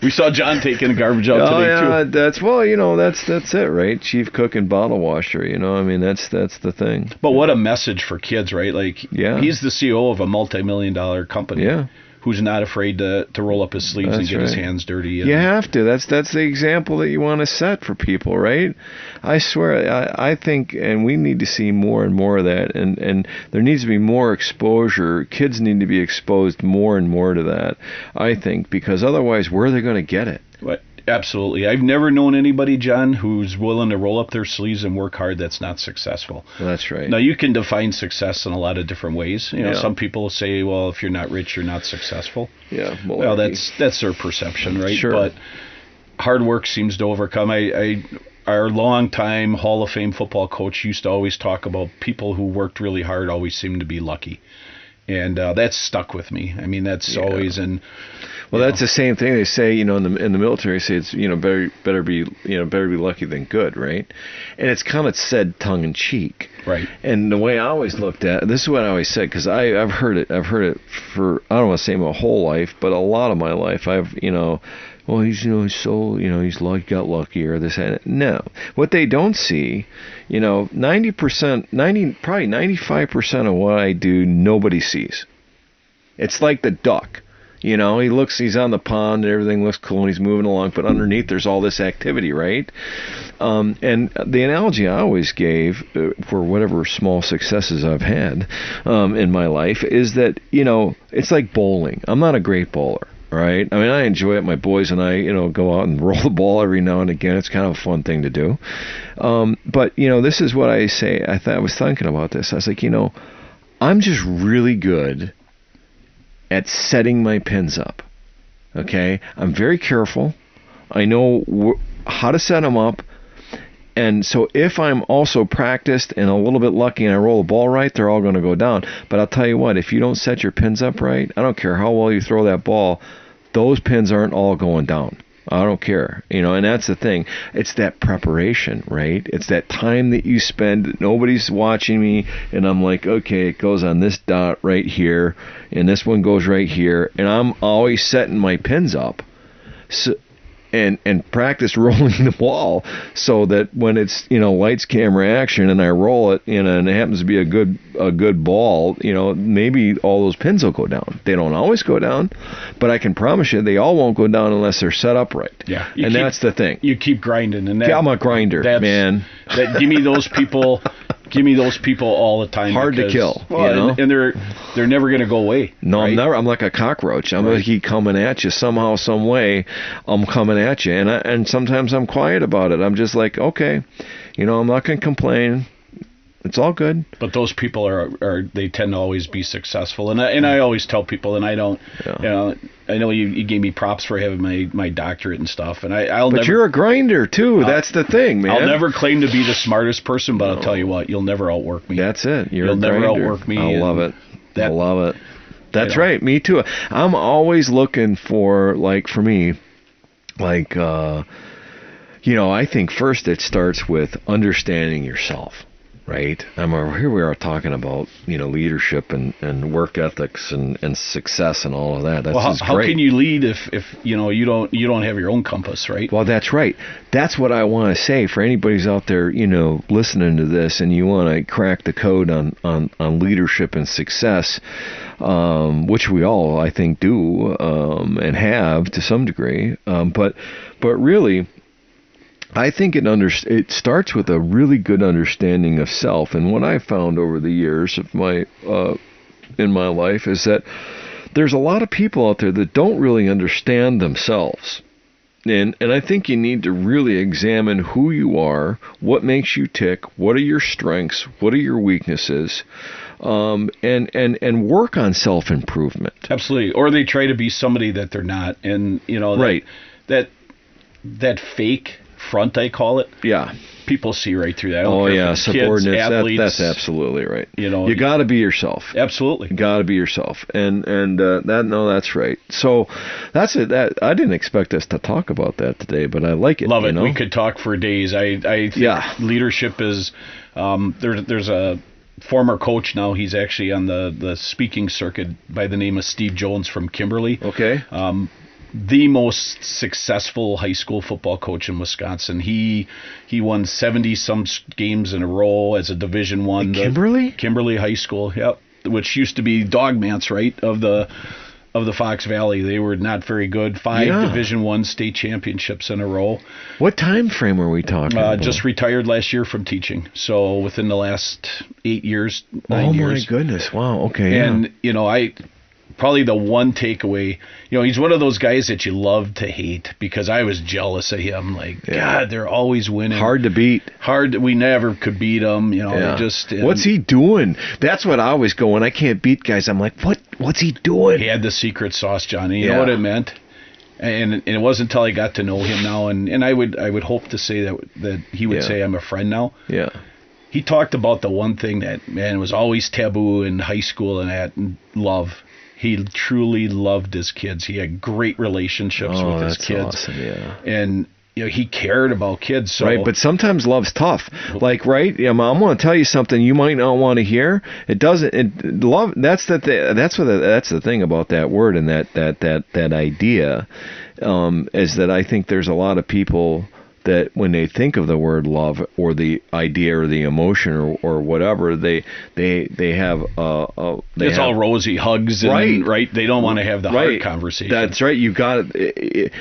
We saw John taking the garbage out today too. That's it, right? Chief cook and bottle washer. I mean, that's the thing. But what a message for kids, right? Like, he's the CEO of a multi-million-dollar company. Yeah. Who's not afraid to roll up his sleeves and get his hands dirty. You have to. That's the example that you want to set for people, right? I swear, I think, and we need to see more and more of that, and there needs to be more exposure. Kids need to be exposed more and more to that, I think, because otherwise, where are they going to get it? What? Absolutely. I've never known anybody, John, who's willing to roll up their sleeves and work hard that's not successful. That's right. Now, you can define success in a lot of different ways. Some people say, well, if you're not rich, you're not successful. Yeah. Well, that's their perception, right? Sure. But hard work seems to overcome. Our longtime Hall of Fame football coach used to always talk about people who worked really hard always seem to be lucky. And that's stuck with me. I mean, that's always in. Well, that's the same thing they say. In the military, say it's better be lucky than good, right? And it's kind of said tongue in cheek, right? And the way I always looked at it, this is what I always said, because I've heard it for, I don't want to say my whole life, but a lot of my life. Well, he's he's got lucky or this and that. No, what they don't see, 90%, probably 95% of what I do, nobody sees. It's like the duck. He's on the pond and everything looks cool and he's moving along, but underneath there's all this activity, right? And the analogy I always gave for whatever small successes I've had in my life is that, it's like bowling. I'm not a great bowler. Right. I mean, I enjoy it. My boys and I, go out and roll the ball every now and again. It's kind of a fun thing to do. But, this is what I say. I was thinking about this. I was like, I'm just really good at setting my pins up. Okay. I'm very careful. I know how to set them up. And so if I'm also practiced and a little bit lucky and I roll the ball right, they're all going to go down. But I'll tell you what, if you don't set your pins up right, I don't care how well you throw that ball, those pins aren't all going down. I don't care. And that's the thing. It's that preparation, right? It's that time that you spend. Nobody's watching me, and I'm like, okay, it goes on this dot right here, and this one goes right here, and I'm always setting my pins up. So, and practice rolling the ball so that when it's lights, camera, action, and I roll it and it happens to be a good ball, maybe all those pins will go down. They don't always go down, but I can promise you they all won't go down unless they're set up right. Yeah, that's the thing. You keep grinding, and I'm a grinder, man. Give me those people. Give me those people all the time. Hard to kill, and they're never going to go away. No, right? I'm never. I'm like a cockroach. I'm going to keep coming at you somehow, some way. I'm coming at you, and sometimes I'm quiet about it. I'm just like, okay, I'm not going to complain. It's all good. But those people they tend to always be successful, and I always tell people, and I don't, I know you gave me props for having my doctorate and stuff, and I'll But never, you're a grinder too. That's the thing, man. I'll never claim to be the smartest person, but I'll tell you what, you'll never outwork me. That's it. You'll never outwork me. I love it. I love it. That's right. Me too. I'm always looking for, for me, I think first it starts with understanding yourself. Right. Here we are talking about, leadership and work ethics and success and all of that. That's how can you lead if you don't have your own compass, right? Well, that's right. That's what I want to say for anybody who's out there, listening to this and you want to crack the code on leadership and success, which we all, I think, do and have to some degree. But really, I think it starts with a really good understanding of self, and what I've found over the years of in my life is that there's a lot of people out there that don't really understand themselves, And I think you need to really examine who you are, what makes you tick, what are your strengths, what are your weaknesses, and work on self-improvement. Absolutely. Or they try to be somebody that they're not. And, right. that fake front, I call it. Yeah. People see right through that. Subordinates. Kids, athletes, that's absolutely right. You got to be yourself. Absolutely. You got to be yourself. And that's right. So that's it. That I didn't expect us to talk about that today, but I like it. Love it. We could talk for days. I think leadership is. There's a former coach now. He's actually on the speaking circuit by the name of Steve Jones from Kimberly. Okay. The most successful high school football coach in Wisconsin. He won 70-some games in a row as a Division I. Kimberly High School, yep, which used to be Dogmans, right, of the Fox Valley. They were not very good. 5 Division I state championships in a row. What time frame are we talking about? Just retired last year from teaching. So within the last 8 years, 9 years. Oh, my goodness. Wow, okay. And, probably the one takeaway, he's one of those guys that you love to hate because I was jealous of him. God, they're always winning. Hard to beat. We never could beat them. What's he doing? That's what I always go when I can't beat guys. I'm like, what's he doing? He had the secret sauce, Johnny. You know what it meant? And it wasn't until I got to know him now, and I would hope to say that he would say I'm a friend now. Yeah. He talked about the one thing that, man, was always taboo in high school and love. He truly loved his kids. He had great relationships with his kids. Awesome, yeah. And he cared about kids. So. Right, but sometimes love's tough. I'm going to tell you something you might not want to hear. It doesn't. Love. That's the thing about that word and that idea, is that I think there's a lot of people that when they think of the word love or the idea or the emotion or whatever, they have it's all rosy hugs and right. They don't want to have the hard conversation. That's right. You got it.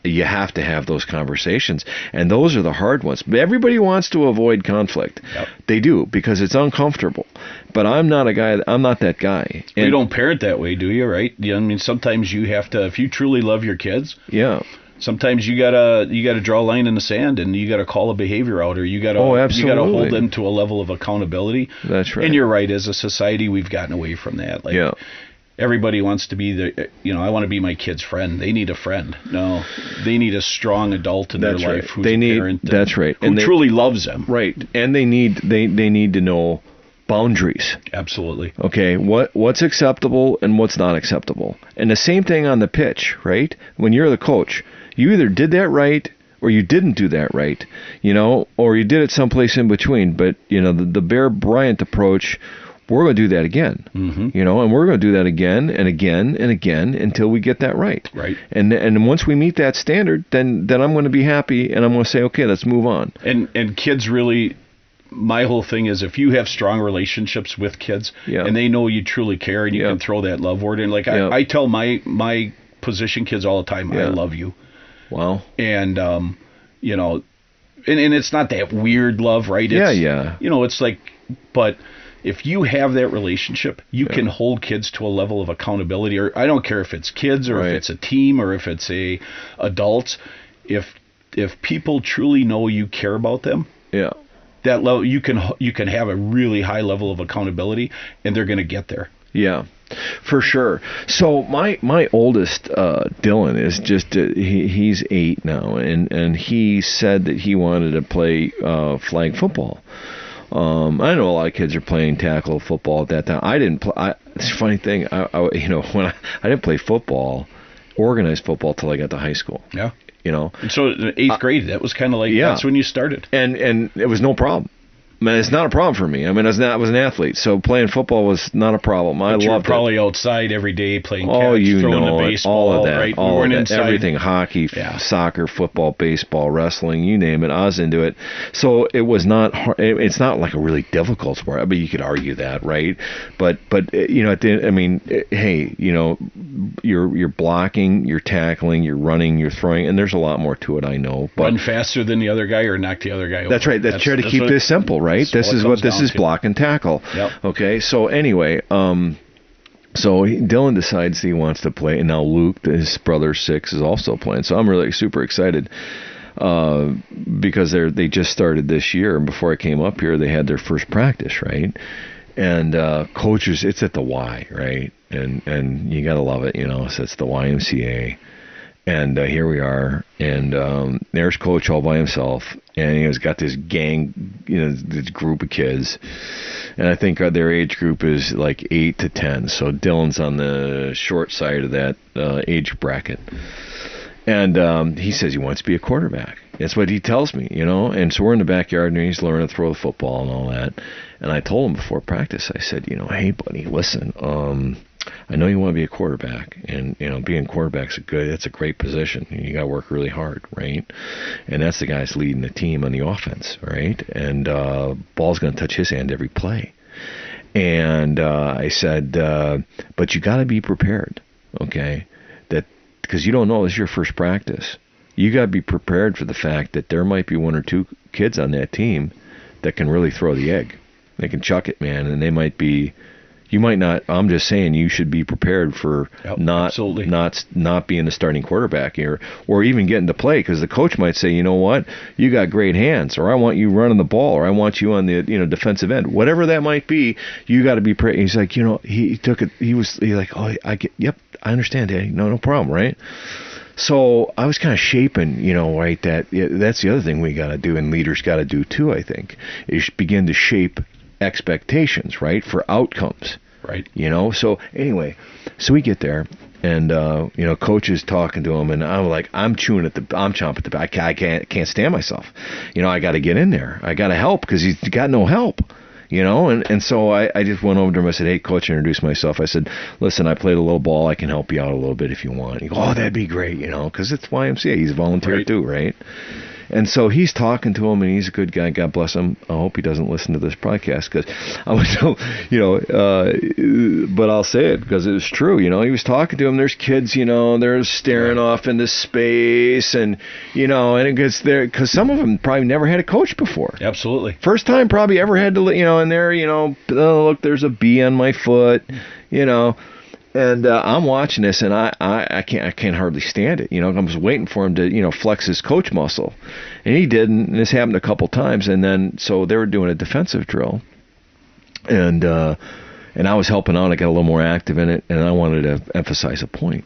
You have to have those conversations, and those are the hard ones. But everybody wants to avoid conflict. Yep. They do because it's uncomfortable. But I'm not that guy. And you don't parent that way, do you? Right? Sometimes you have to, if you truly love your kids. Yeah. Sometimes you gotta draw a line in the sand and you gotta call a behavior out, or you gotta hold them to a level of accountability. That's right. And you're right. As a society, we've gotten away from that. Everybody wants to be I want to be my kid's friend. They need a friend. No, they need a strong adult in their life who's a parent. That's right. Who truly loves them. Right. And they need to know boundaries. Absolutely. Okay, what's acceptable and what's not acceptable. And the same thing on the pitch, right? When you're the coach, you either did that right or you didn't do that right, or you did it someplace in between. But, the Bear Bryant approach, we're going to do that again, and we're going to do that again and again and again until we get that right. Right. And once we meet that standard, then I'm going to be happy and I'm going to say, okay, let's move on. And kids really, my whole thing is if you have strong relationships with kids and they know you truly care and you can throw that love word in. I tell my position kids all the time, I love you. Wow. And, and it's not that weird love, right? It's but if you have that relationship, you can hold kids to a level of accountability, or I don't care if it's kids or if it's a team or if it's adults. If people truly know you care about them, that level, you can have a really high level of accountability, and they're going to get there. Yeah, for sure. So my oldest, Dylan, is just he's 8 now, and he said that he wanted to play flag football. I know a lot of kids are playing tackle football at that time. I didn't play. It's a funny thing. I didn't play football, organized football, till I got to high school. Yeah. And so in 8th grade, that was kind of that's when you started. And it was no problem. It's not a problem for me. I was an athlete, so playing football was not a problem. I loved it. You were probably outside every day playing catch, throwing the baseball, all of that, right? all of that, everything, hockey, soccer, football, baseball, wrestling, you name it. I was into it. So it was not hard. It's not like a really difficult sport. I mean, you could argue that, right? But at the end, hey, you're blocking, you're tackling, you're running, you're throwing, and there's a lot more to it. I know. But run faster than the other guy or knock the other guy over. That's right. That's try to keep this simple, right? This is block and tackle. Yep. Okay. So anyway, So Dylan decides he wants to play, and now Luke, his brother 6, is also playing. So I'm really super excited because they just started this year, and before I came up here, they had their first practice, right? And coaches, it's at the Y, right? And you gotta love it, So it's the YMCA. And here we are, and there's Coach all by himself, and he's got this gang, this group of kids, and I think their age group is like 8 to 10. So Dylan's on the short side of that age bracket, and he says he wants to be a quarterback. That's what he tells me, And so we're in the backyard, and he's learning to throw the football and all that. And I told him before practice, I said, hey buddy, listen, I know you want to be a quarterback, and being quarterback's that's a great position. You got to work really hard, right? And that's the guy that's leading the team on the offense, right? And ball's going to touch his hand every play. And I said, but you got to be prepared, okay? Because you don't know this is your first practice. You got to be prepared for the fact that there might be 1 or 2 kids on that team that can really throw the egg. They can chuck it, man, and they might be. You might not. I'm just saying you should be prepared for not being the starting quarterback here, or even getting to play, because the coach might say, you know what, you got great hands, or I want you running the ball, or I want you on the defensive end, whatever that might be. You got to be. He's like, he took it. He's like, oh, I get. Yep, I understand, Daddy. No problem, right? So I was kind of shaping, right. That's the other thing we got to do, and leaders got to do too. I think is begin to shape expectations, right, for outcomes, right? So anyway, so we get there, and coach is talking to him, and I'm like, I'm chomping at the back. I can't stand myself. I got to get in there. I got to help because he's got no help. And so I just went over to him. I said, hey, coach, introduced myself. I said, listen, I played a little ball. I can help you out a little bit if you want. He goes, oh, that'd be great, because it's YMCA. He's a volunteer too, right? And so he's talking to him, and he's a good guy. God bless him. I hope he doesn't listen to this podcast, because I would, but I'll say it because it was true. He was talking to him. There's kids, they're staring off into space, and and it gets there because some of them probably never had a coach before. Absolutely. First time probably ever had to, and they're, oh, look, there's a bee on my foot, And I'm watching this, and I can't hardly stand it. I was waiting for him to flex his coach muscle, and he didn't. And this happened a couple times, and then so they were doing a defensive drill, and I was helping out. I got a little more active in it, and I wanted to emphasize a point.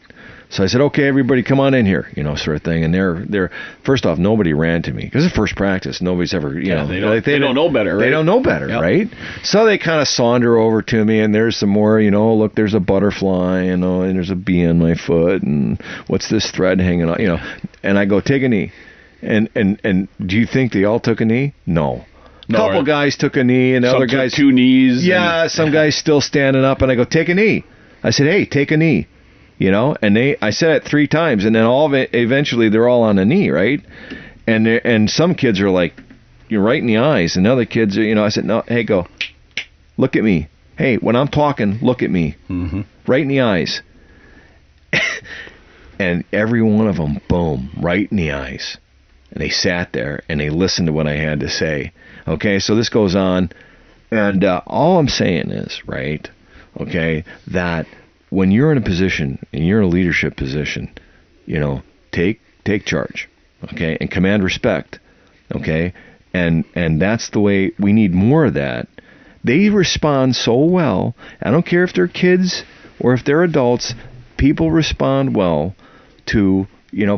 So I said, okay, everybody, come on in here, sort of thing. And they're first off, nobody ran to me because it's first practice. Nobody's ever, they don't know better, right? They don't know better, right? So they kind of saunter over to me, and there's some more, look, there's a butterfly, and there's a bee on my foot, and what's this thread hanging on, And I go, take a knee. And do you think they all took a knee? No. A couple guys took a knee, and other guys took 2 knees. Yeah, some guys still standing up, and I go, take a knee. I said, hey, take a knee. And I said it 3 times, and then eventually they're all on a knee, right? And some kids are like, you're right in the eyes, and other kids are, I said, no, hey, go, look at me. Hey, when I'm talking, look at me, right in the eyes. And every one of them, boom, right in the eyes. And they sat there and they listened to what I had to say. Okay, so this goes on, and all I'm saying is, right, okay, that when you're in a position, and you're in a leadership position, take charge, okay, and command respect, okay, and that's the way we need more of that. They respond so well. I don't care if they're kids or if they're adults. People respond well to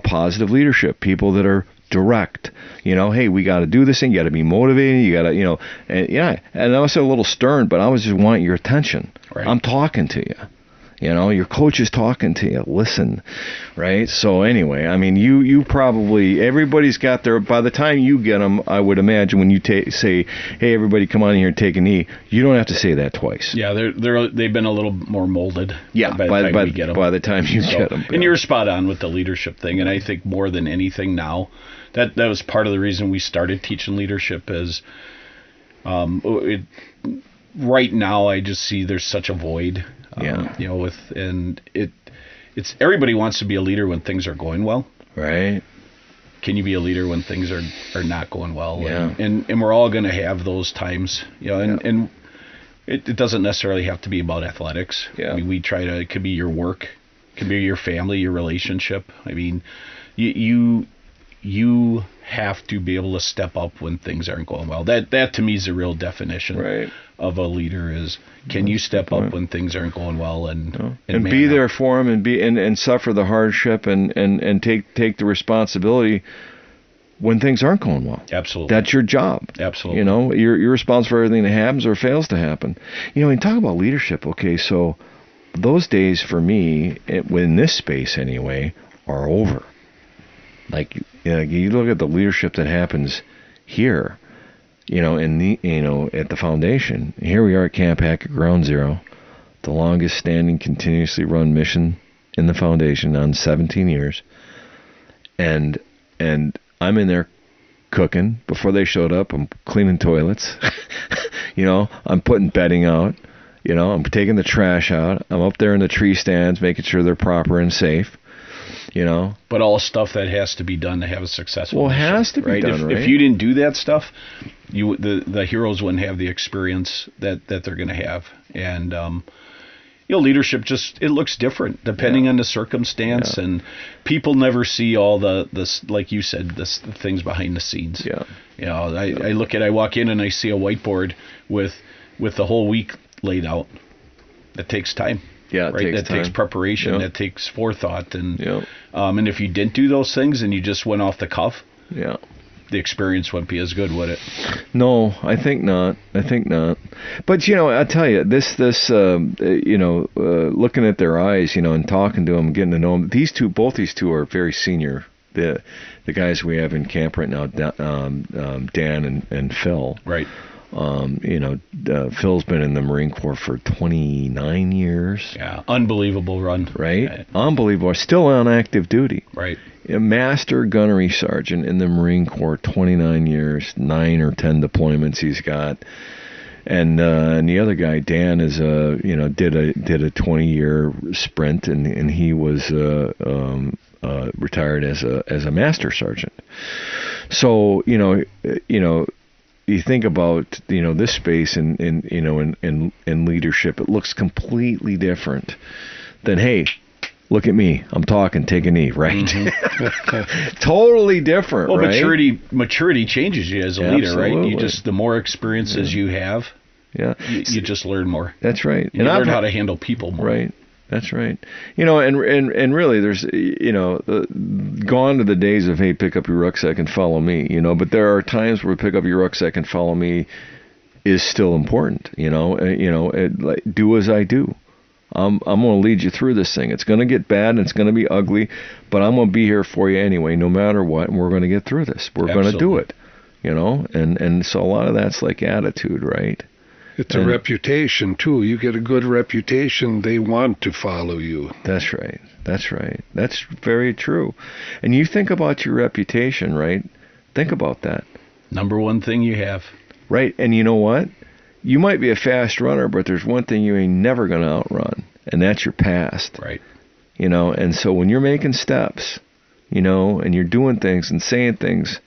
positive leadership. People that are direct. Hey, we got to do this thing. You got to be motivated. You got to, and I was a little stern, but I was just wanting your attention. Right. I'm talking to you. Your coach is talking to you. Listen, right? So anyway, I mean, you probably, everybody's got their, by the time you get them, I would imagine when you say, hey, everybody come on here and take a knee, you don't have to say that twice. Yeah, they've been a little more molded. Yeah, by the time we get them. By the time you get them. And you're spot on with the leadership thing. And I think more than anything now, that was part of the reason we started teaching leadership is, right now I just see there's such a void. It's everybody wants to be a leader when things are going well. Right. Can you be a leader when things are not going well? Yeah. And we're all going to have those times, and it doesn't necessarily have to be about athletics. Yeah. I mean, it could be your work, it could be your family, your relationship. I mean, you have to be able to step up when things aren't going well. That to me is the real definition of a leader is, can you step up when things aren't going well and be there for them and suffer the hardship and take the responsibility when things aren't going well. Absolutely. That's your job. Absolutely. You know, you're responsible for everything that happens or fails to happen. You know, when you talk about leadership, okay, so those days for me, in this space anyway, are over. Like, you look at the leadership that happens here, you know, at the foundation. Here we are at Camp Hackett Ground Zero, the longest standing continuously run mission in the foundation on 17 years. And I'm in there cooking. Before they showed up, I'm cleaning toilets. You know, I'm putting bedding out. You know, I'm taking the trash out. I'm up there in the tree stands, making sure they're proper and safe. You know, but all stuff that has to be done to have a successful mission, it has to be done, right? If you didn't do that stuff, the heroes wouldn't have the experience that they're going to have. And you know, leadership it looks different depending on the circumstance, and people never see all the like you said, the things behind the scenes. Yeah. You know, I walk in and I see a whiteboard with the whole week laid out. That takes time. Yeah, that takes preparation. That takes forethought, and if you didn't do those things and you just went off the cuff, the experience wouldn't be as good, would it? No, I think not. But you know, I tell you, this you know, looking at their eyes, you know, and talking to them, getting to know them. Both these two are very senior. The guys we have in camp right now, Dan and Phil. Right. You know, Phil's been in the Marine Corps for 29 years. Yeah, unbelievable run. Right? Unbelievable. Still on active duty. Right. A master gunnery sergeant in the Marine Corps, 29 years, 9 or 10 deployments he's got. And the other guy, Dan, is did a 20-year sprint, and he was retired as a master sergeant. So you think about, you know, this space in leadership, it looks completely different than, hey, look at me, I'm talking, take a knee, right? Mm-hmm. Totally different, well, right? maturity changes you as a leader, right? You just, the more experiences you have, you just learn more. That's right. You learn how to handle people more. Right. That's right. You know, and really, there's, you know, gone to the days of, hey, pick up your rucksack and follow me, you know, but there are times where pick up your rucksack and follow me is still important, you know, like, do as I do. I'm going to lead you through this thing. It's going to get bad and it's going to be ugly, but I'm going to be here for you anyway, no matter what, and we're going to get through this. We're going to do it, you know, and so a lot of that's like attitude, right? It's a reputation, too. You get a good reputation, they want to follow you. That's right. That's very true. And you think about your reputation, right? Think about that. Number one thing you have. Right. And you know what? You might be a fast runner, but there's one thing you ain't never going to outrun, and that's your past. Right. You know, and so when you're making steps, you know, and you're doing things and saying things,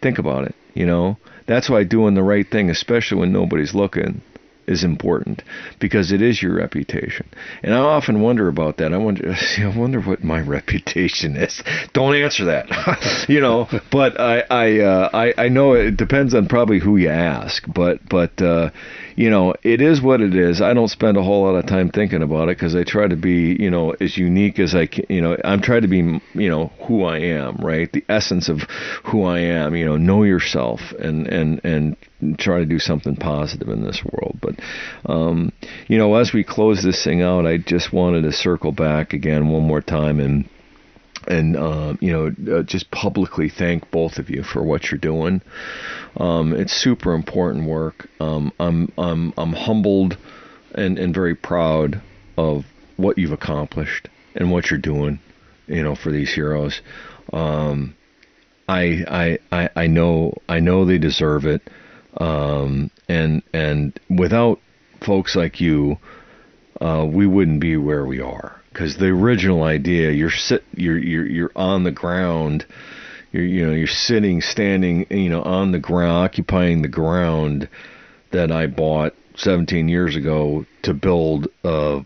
think about it, you know. That's why doing the right thing, especially when nobody's looking, is important, because it is your reputation. And I often wonder about that. I wonder what my reputation is. Don't answer that. You know, but I know it depends on probably who you ask, but you know, it is what it is. I don't spend a whole lot of time thinking about it, because I try to be, you know, as unique as I can. You know, I'm trying to be, you know, who I am, right? The essence of who I am. You know yourself and try to do something positive in this world. But you know, as we close this thing out, I just wanted to circle back again one more time and you know, just publicly thank both of you for what you're doing. It's super important work. I'm humbled and very proud of what you've accomplished and what you're doing, you know, for these heroes. I know they deserve it. And without folks like you, we wouldn't be where we are. Because the original idea, you're on the ground, you're sitting, standing, you know, on the ground, occupying the ground that I bought 17 years ago to build a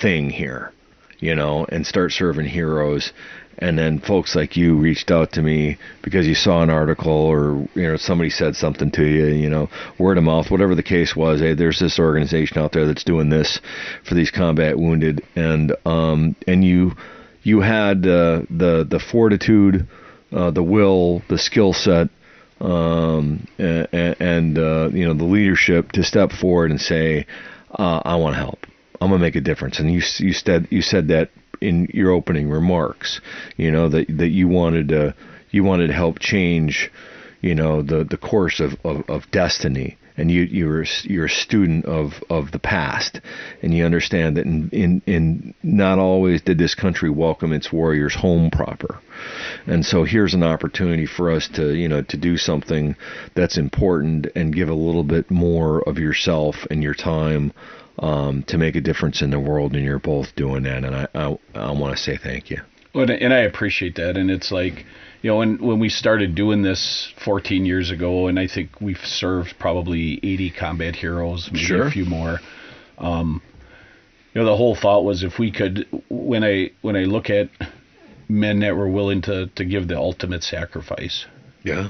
thing here, and start serving heroes. And then folks like you reached out to me because you saw an article or, somebody said something to you, word of mouth, whatever the case was. Hey, there's this organization out there that's doing this for these combat wounded. And you had the fortitude, the will, the skill set, and the leadership to step forward and say, I want to help. I'm going to make a difference. And you said that in your opening remarks, that you wanted to help change, the course of destiny. And you're a student of the past, and you understand that in not always did this country welcome its warriors home proper. And so here's an opportunity for us to do something that's important and give a little bit more of yourself and your time to make a difference in the world, and you're both doing that, and I want to say thank you. Well, and I appreciate that, and it's like, when we started doing this 14 years ago, and I think we've served probably 80 combat heroes, maybe a few more. The whole thought was if we could, when I look at men that were willing to give the ultimate sacrifice,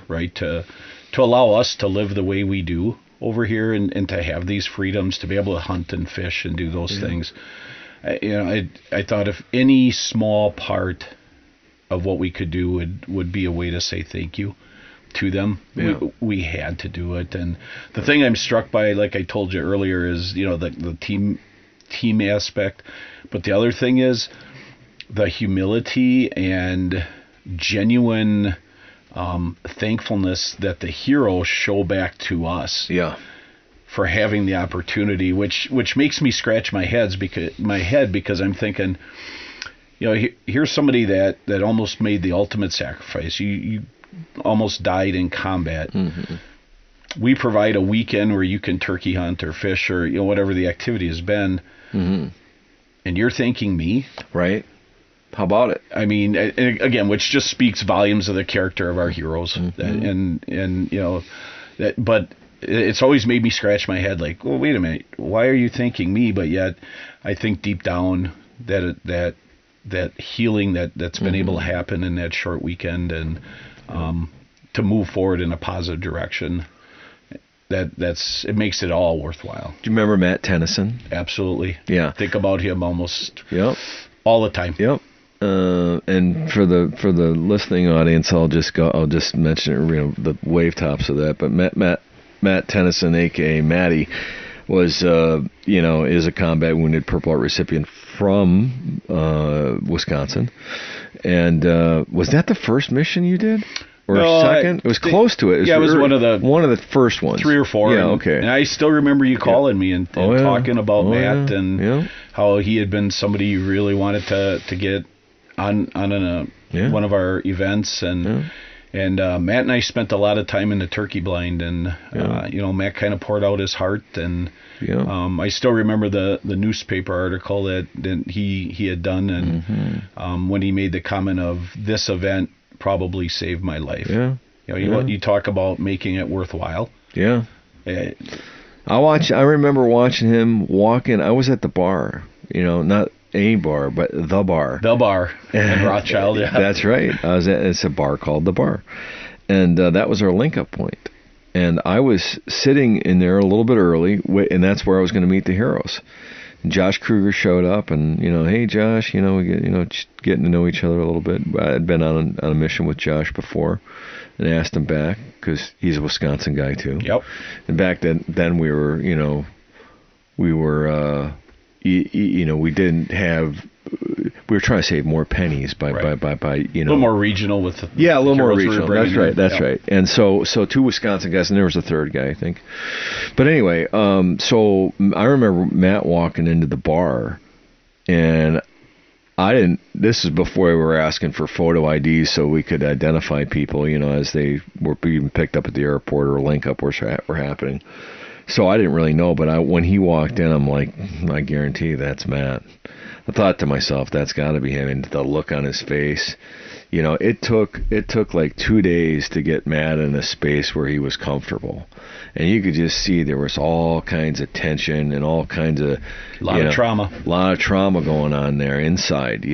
right, to allow us to live the way we do over here and to have these freedoms, to be able to hunt and fish and do those things. I thought if any small part of what we could do would be a way to say thank you to them. We had to do it. And the thing I'm struck by, like I told you earlier, is the team aspect, but the other thing is the humility and genuine thankfulness that the heroes show back to us for having the opportunity, which makes me scratch my head because I'm thinking, here's somebody that almost made the ultimate sacrifice. You almost died in combat. Mm-hmm. We provide a weekend where you can turkey hunt or fish or whatever the activity has been, and you're thanking me, right? How about it? I mean, again, which just speaks volumes of the character of our heroes, but it's always made me scratch my head, like, well, wait a minute, why are you thanking me? But yet, I think deep down that healing that's been able to happen in that short weekend, and to move forward in a positive direction, it makes it all worthwhile. Do you remember Matt Tennyson? Absolutely. Yeah. Think about him almost all the time. Yep. And for the listening audience, I'll just mention it, the wave tops of that. But Matt Tennyson, aka Matty, was is a combat wounded Purple Heart recipient from Wisconsin. And was that the first mission you did? Or second? It was close to it. It was one of the first ones. 3 or 4. Yeah, okay. And I still remember you calling me and talking about Matt and how he had been somebody you really wanted to get on one of our events, and Matt and I spent a lot of time in the turkey blind, and Matt kind of poured out his heart, and I still remember the newspaper article that he had done, and when he made the comment of, this event probably saved my life. You talk about making it worthwhile. I remember watching him walk in. I was at the bar, not a bar, but the bar. The bar in Rothschild, That's right. It's a bar called The Bar. And that was our link-up point. And I was sitting in there a little bit early, and that's where I was going to meet the heroes. And Josh Kruger showed up, and, hey, Josh, we getting to know each other a little bit. I had been on a mission with Josh before and asked him back, because he's a Wisconsin guy, too. Yep. And back then we were, we didn't have. We were trying to save more pennies by a little more regional with a little more regional. That's right. And so 2 Wisconsin guys, and there was a third guy, I think. But anyway, so I remember Matt walking into the bar, and I didn't. This is before we were asking for photo IDs so we could identify people, as they were being picked up at the airport or link up were happening. So I didn't really know, but when he walked in, I'm like, I guarantee that's Matt. I thought to myself, that's got to be him. And the look on his face, it took like 2 days to get Matt in a space where he was comfortable, and you could just see there was all kinds of tension and all kinds of a lot of trauma going on there inside,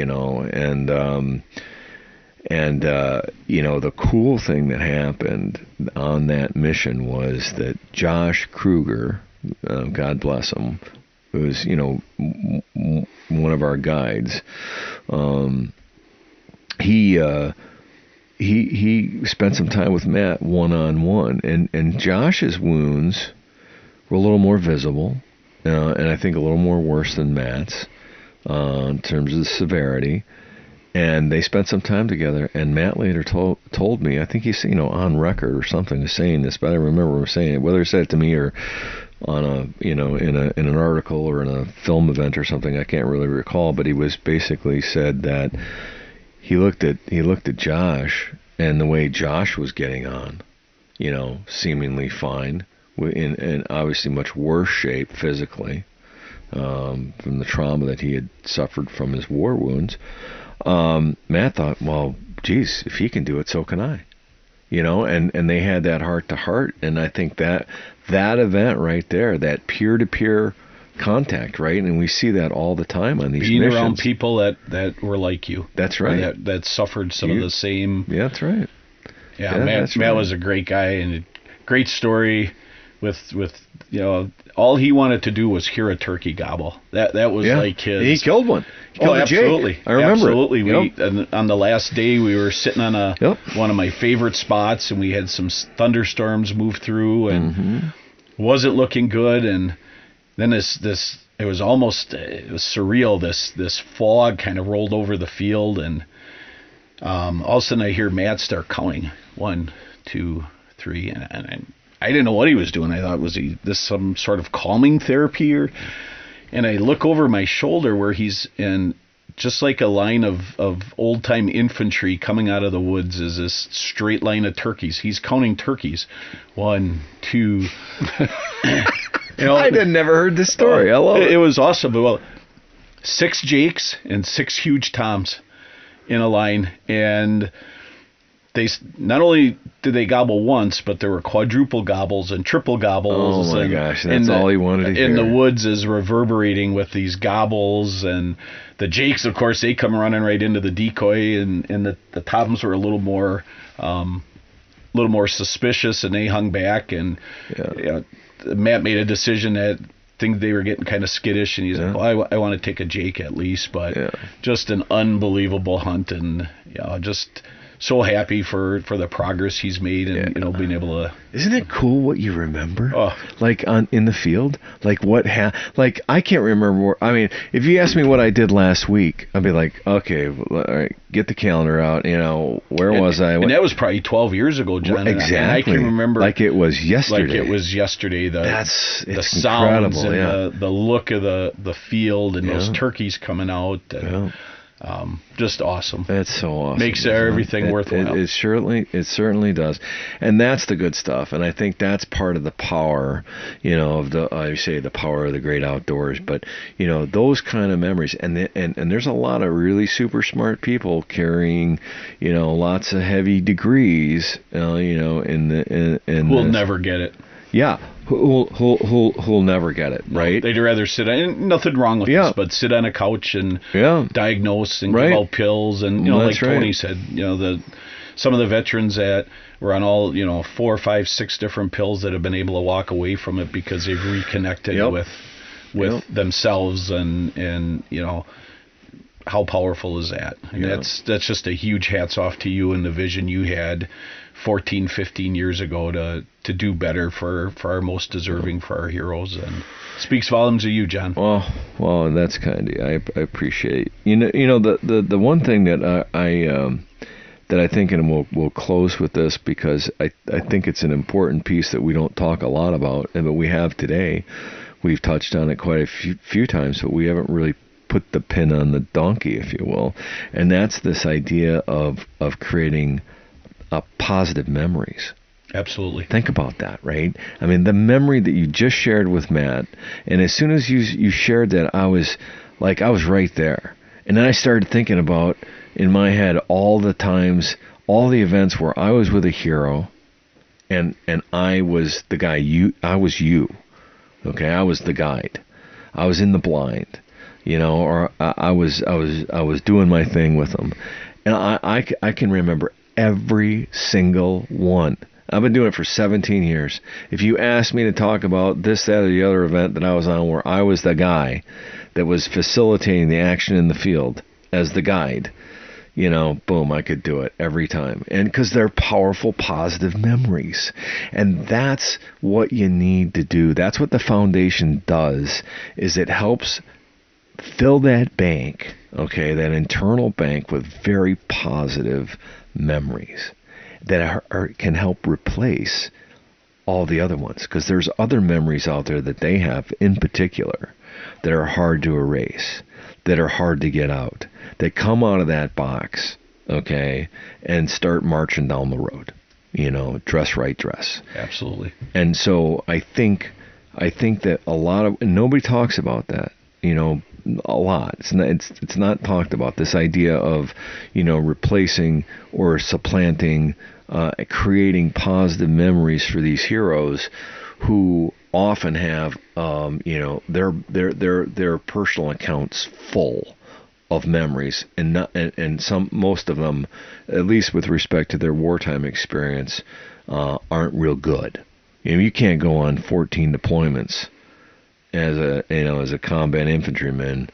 and the cool thing that happened on that mission was that Josh Kruger, God bless him, who's one of our guides, he spent some time with Matt one-on-one, and Josh's wounds were a little more visible, and I think a little more worse than Matt's in terms of the severity. And they spent some time together, and Matt later told me, I think he's on record or something as saying this, but I remember him saying it, whether he said it to me or on in an article or in a film event or something, I can't really recall, but he was basically said that he looked at Josh, and the way Josh was getting on, seemingly fine, in obviously much worse shape physically, from the trauma that he had suffered from his war wounds. Matt thought, well, geez, if he can do it, so can I. And they had that heart to heart, and I think that event right there, that peer-to-peer contact, right? And we see that all the time on these being missions. around people that were like you. That's right. That suffered some of the same. Yeah, that's right. Yeah, Matt was a great guy and a great story. With all he wanted to do was hear a turkey gobble. That was like his. He killed one. He killed absolutely. Jake. I remember. Absolutely. And on the last day, we were sitting on one of my favorite spots, and we had some thunderstorms move through, and wasn't looking good. And then this it was surreal. This fog kind of rolled over the field, and all of a sudden I hear Matt start counting 1, 2, 3, and I didn't know what he was doing. I thought, was this some sort of calming therapy? And I look over my shoulder where he's in, just like a line of old-time infantry coming out of the woods is this straight line of turkeys. He's counting turkeys. 1, 2. I had never heard this story. I love it. It was awesome. Well, 6 Jakes and 6 huge Toms in a line, and they not only did they gobble once, but there were quadruple gobbles and triple gobbles. Oh my gosh, that's all he wanted to hear. And the woods is reverberating with these gobbles, and the Jakes, of course, they come running right into the decoy, and the Toms were a little more suspicious, and they hung back. And Matt made a decision that they were getting kind of skittish, and he's like, well, I want to take a Jake at least, but just an unbelievable hunt, and just so happy for the progress he's made, and being able to. Isn't it cool what you remember? Like in the field, like what like I can't remember. I mean, if you ask me what I did last week, I'd be like, okay, all right, get the calendar out. Where was I? And that was probably 12 years ago, John. Exactly. And I can remember like it was yesterday. The sounds and the look of the field and those turkeys coming out. And, just awesome. That's so awesome. Makes everything worthwhile. It certainly does, and that's the good stuff. And I think that's part of the power, of the power of the great outdoors. But those kind of memories, and there's a lot of really super smart people carrying, lots of heavy degrees, we'll never get it. Yeah, who'll never get it, right? They'd rather sit on, nothing wrong with this, but sit on a couch and diagnose and give out pills, and like Tony said, some of the veterans that were on all 4, 5, 6 different pills that have been able to walk away from it because they've reconnected with themselves, and how powerful is that? I mean, that's just a huge hats off to you and the vision you had 14, 15 years ago to do better for our most deserving, for our heroes, and speaks volumes of you, John. Well, that's kind of you. I appreciate. The one thing that I think, and we'll close with this because I think it's an important piece that we don't talk a lot about, but we have today. We've touched on it quite a few times, but we haven't really put the pin on the donkey, if you will, and that's this idea of creating positive memories. Absolutely. Think about that, right? I mean, the memory that you just shared with Matt, and as soon as you shared that, I was right there. And then I started thinking about, in my head all the times, all the events where I was with a hero, and I was the guy. I was you. Okay, I was the guide. I was in the blind, or I was doing my thing with them, and I can remember every single one. I've been doing it for 17 years. If you asked me to talk about this, that, or the other event that I was on where I was the guy that was facilitating the action in the field as the guide, boom, I could do it every time. And because they're powerful, positive memories. And that's what you need to do. That's what the foundation does, is it helps fill that bank, okay, that internal bank with very positive memories that can help replace all the other ones, because there's other memories out there that they have in particular that are hard to erase, that are hard to get out, that come out of that box, okay, and start marching down the road, dress right dress. Absolutely. And so I think that a lot of, and nobody talks about that, a lot. It's not talked about, this idea of, replacing or supplanting, creating positive memories for these heroes who often have, their personal accounts full of memories, and most of them, at least with respect to their wartime experience, aren't real good. You can't go on 14 deployments as a combat infantryman,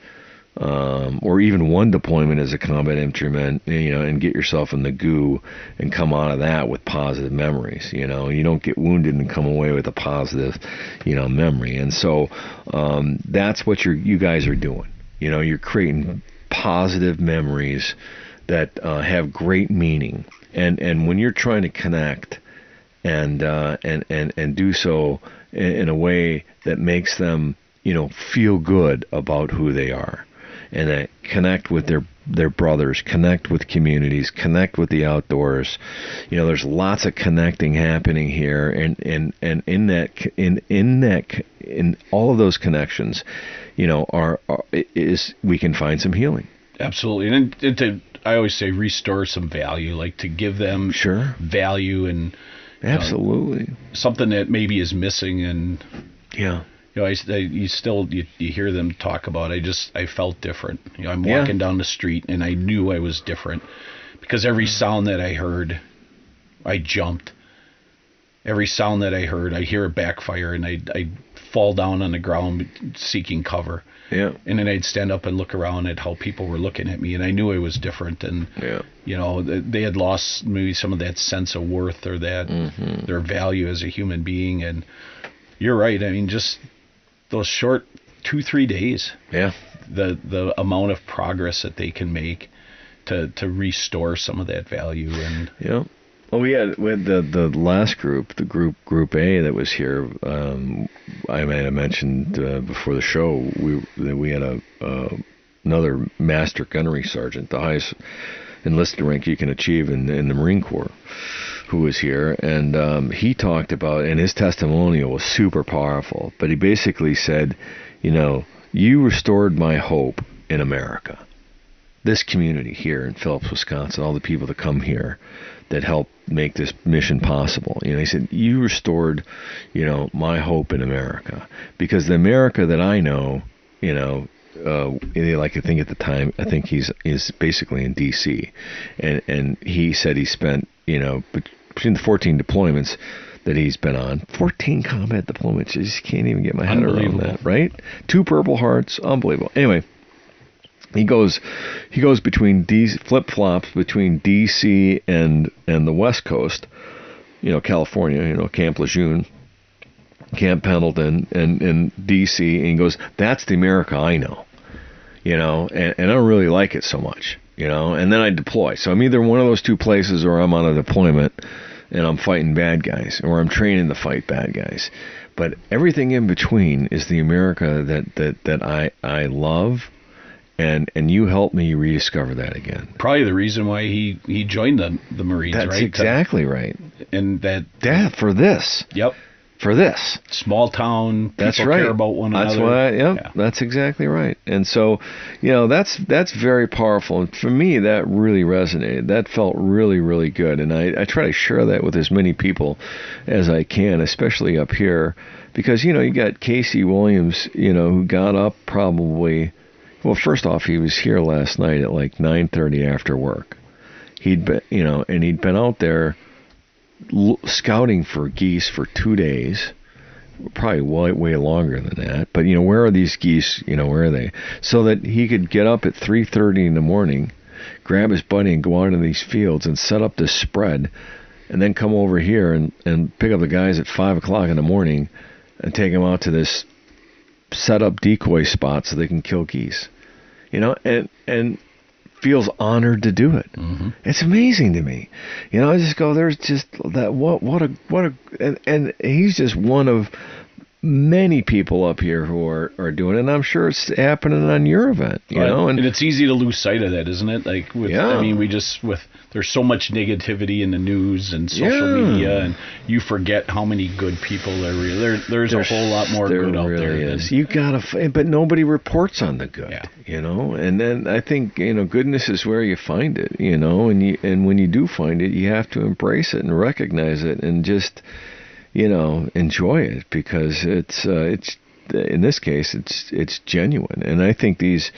or even one deployment as a combat infantryman, and get yourself in the goo and come out of that with positive memories. You don't get wounded and come away with a positive, memory. And so that's what you guys are doing. You're creating positive memories that have great meaning. And when you're trying to connect and do so in a way that makes them, feel good about who they are, and that connect with their brothers, connect with communities, connect with the outdoors. There's lots of connecting happening here, and in all of those connections, we can find some healing. Absolutely. And to, I always say, restore some value, like to give them value and absolutely something that maybe is missing. And yeah. You hear them talk about, I felt different. I'm walking down the street and I knew I was different, because every sound that I heard, I jumped. Every sound that I heard, I hear a backfire and I fall down on the ground seeking cover. Yeah. And then I'd stand up and look around at how people were looking at me, and I knew I was different. And they had lost maybe some of that sense of worth, or that their value as a human being. And you're right. I mean, just those short 2-3 days, the amount of progress that they can make to restore some of that value. And well, we had the last group, the group A that was here. I might have mentioned before the show, we had another master gunnery sergeant, the highest enlisted rank you can achieve in the Marine Corps, who was here, and he talked about, and his testimonial was super powerful, but he basically said, you restored my hope in America. This community here in Phillips, Wisconsin, all the people that come here that help make this mission possible. He said, you restored, my hope in America, because the America that I know, like I think at the time, I think he's basically in D.C. and he said he spent, between the 14 deployments that he's been on, 14 combat deployments, I just can't even get my head around that, right? 2 Purple Hearts, unbelievable. Anyway, he goes between flip-flops between D.C. and the West Coast, California, Camp Lejeune, Camp Pendleton, and D.C., and he goes, that's the America I know, and I don't really like it so much, and then I deploy. So I'm either one of those two places, or I'm on a deployment and I'm fighting bad guys, or I'm training to fight bad guys. But everything in between is the America that I love, and you helped me rediscover that again. Probably the reason why he joined the Marines, That's right? Exactly right. And that... Yeah, for this. Yep. for this. Small town, people That's right. care about one that's another. Yeah, that's exactly right. And so, that's very powerful. And for me, that really resonated. That felt really, really good. And I try to share that with as many people as I can, especially up here, because, you got Casey Williams, who got up probably, well, first off, he was here last night at like 9:30 after work. He'd been, and he'd been out there scouting for geese for 2 days, probably way longer than that. But where are these geese? Where are they? So that he could get up at 3:30 in the morning, grab his buddy, and go out into these fields and set up this spread, and then come over here and pick up the guys at 5 o'clock in the morning and take them out to this set up decoy spot so they can kill geese. And feels honored to do it. Mm-hmm. It's amazing to me. I just go, there's just that, and he's just one of many people up here who are doing it, and I'm sure it's happening on your event, and it's easy to lose sight of that, isn't it? Like, there's so much negativity in the news and social media, and you forget how many good people there's a whole lot more good out there. Is. You gotta, but nobody reports on the good, and then I think, goodness is where you find it, and when you do find it, you have to embrace it and recognize it and just, enjoy it, because it's in this case it's genuine. And I think this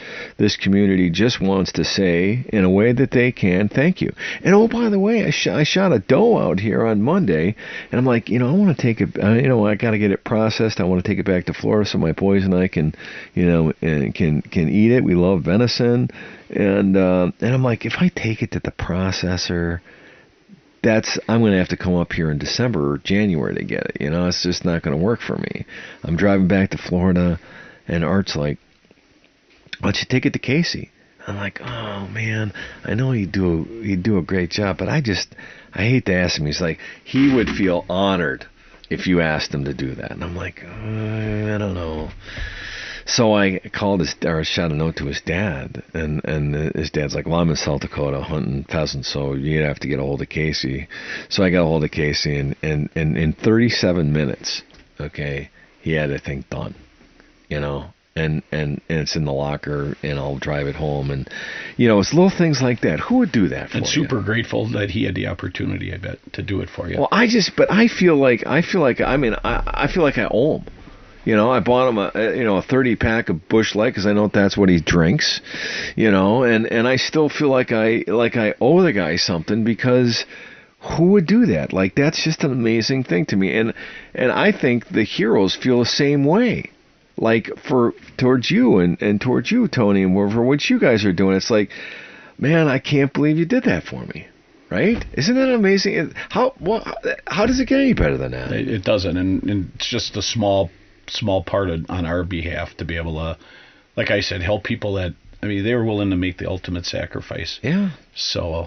community just wants to say, in a way that they can, thank you. And oh, by the way, I shot a doe out here on Monday, and I'm like, I want to take it, I got to get it processed. I want to take it back to Florida so my boys and I can, and can eat it. We love venison, and I'm like, if I take it to the processor, I'm going to have to come up here in December or January to get it. It's just not going to work for me. I'm driving back to Florida, and Art's like, why don't you take it to Casey? I'm like, oh, man, I know he'd do a great job, but I hate to ask him. He's like, he would feel honored if you asked him to do that. And I'm like, I don't know. So I shot a note to his dad, and his dad's like, well, I'm in South Dakota hunting pheasants, so you'd have to get a hold of Casey. So I got a hold of Casey, and in 37 minutes, okay, he had the thing done, and it's in the locker, and I'll drive it home, and it's little things like that. Who would do that for you? And super grateful that he had the opportunity, I bet, to do it for you. Well, I feel like I owe him. I bought him a 30-pack of Busch Light because I know that's what he drinks, and I still feel like I owe the guy something, because who would do that? Like, that's just an amazing thing to me, and I think the heroes feel the same way, like towards you and towards you, Tony, and for what you guys are doing. It's like, man, I can't believe you did that for me. Right? Isn't that amazing? How does it get any better than that? It doesn't, and it's just a small part on our behalf to be able to, like I said, help people that, they were willing to make the ultimate sacrifice. Yeah. So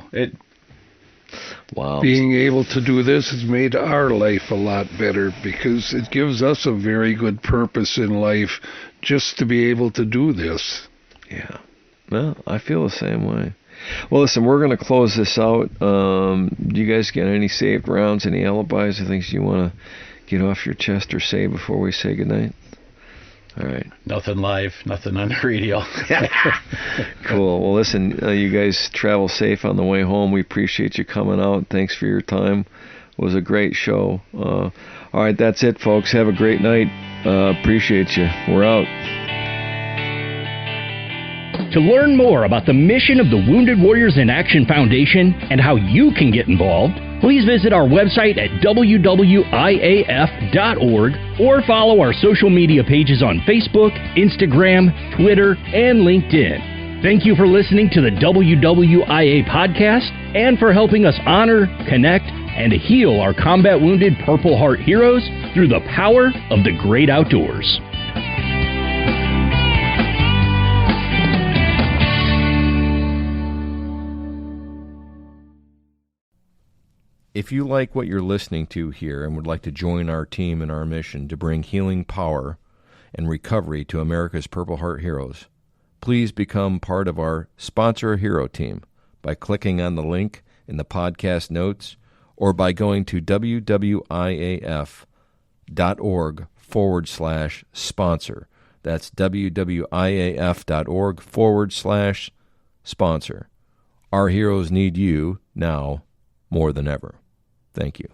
wow. Being able to do this has made our life a lot better, because it gives us a very good purpose in life just to be able to do this. Yeah. Well, I feel the same way. Well, listen, we're going to close this out. Do you guys get any saved rounds, any alibis, or things you want to get off your chest or say before we say goodnight? All right. Nothing live, nothing on the radio. Cool. Well, listen, you guys travel safe on the way home. We appreciate you coming out. Thanks for your time. It was a great show. All right, that's it, folks. Have a great night. Appreciate you. We're out. To learn more about the mission of the Wounded Warriors in Action Foundation and how you can get involved, please visit our website at WWIAF.org or follow our social media pages on Facebook, Instagram, Twitter, and LinkedIn. Thank you for listening to the WWIA Podcast and for helping us honor, connect, and heal our combat wounded Purple Heart heroes through the power of the great outdoors. If you like what you're listening to here and would like to join our team in our mission to bring healing power and recovery to America's Purple Heart heroes, please become part of our Sponsor a Hero team by clicking on the link in the podcast notes or by going to WWIAF.org www.wwiaf.org/sponsor. That's www.iaf.org/sponsor. Our heroes need you now more than ever. Thank you.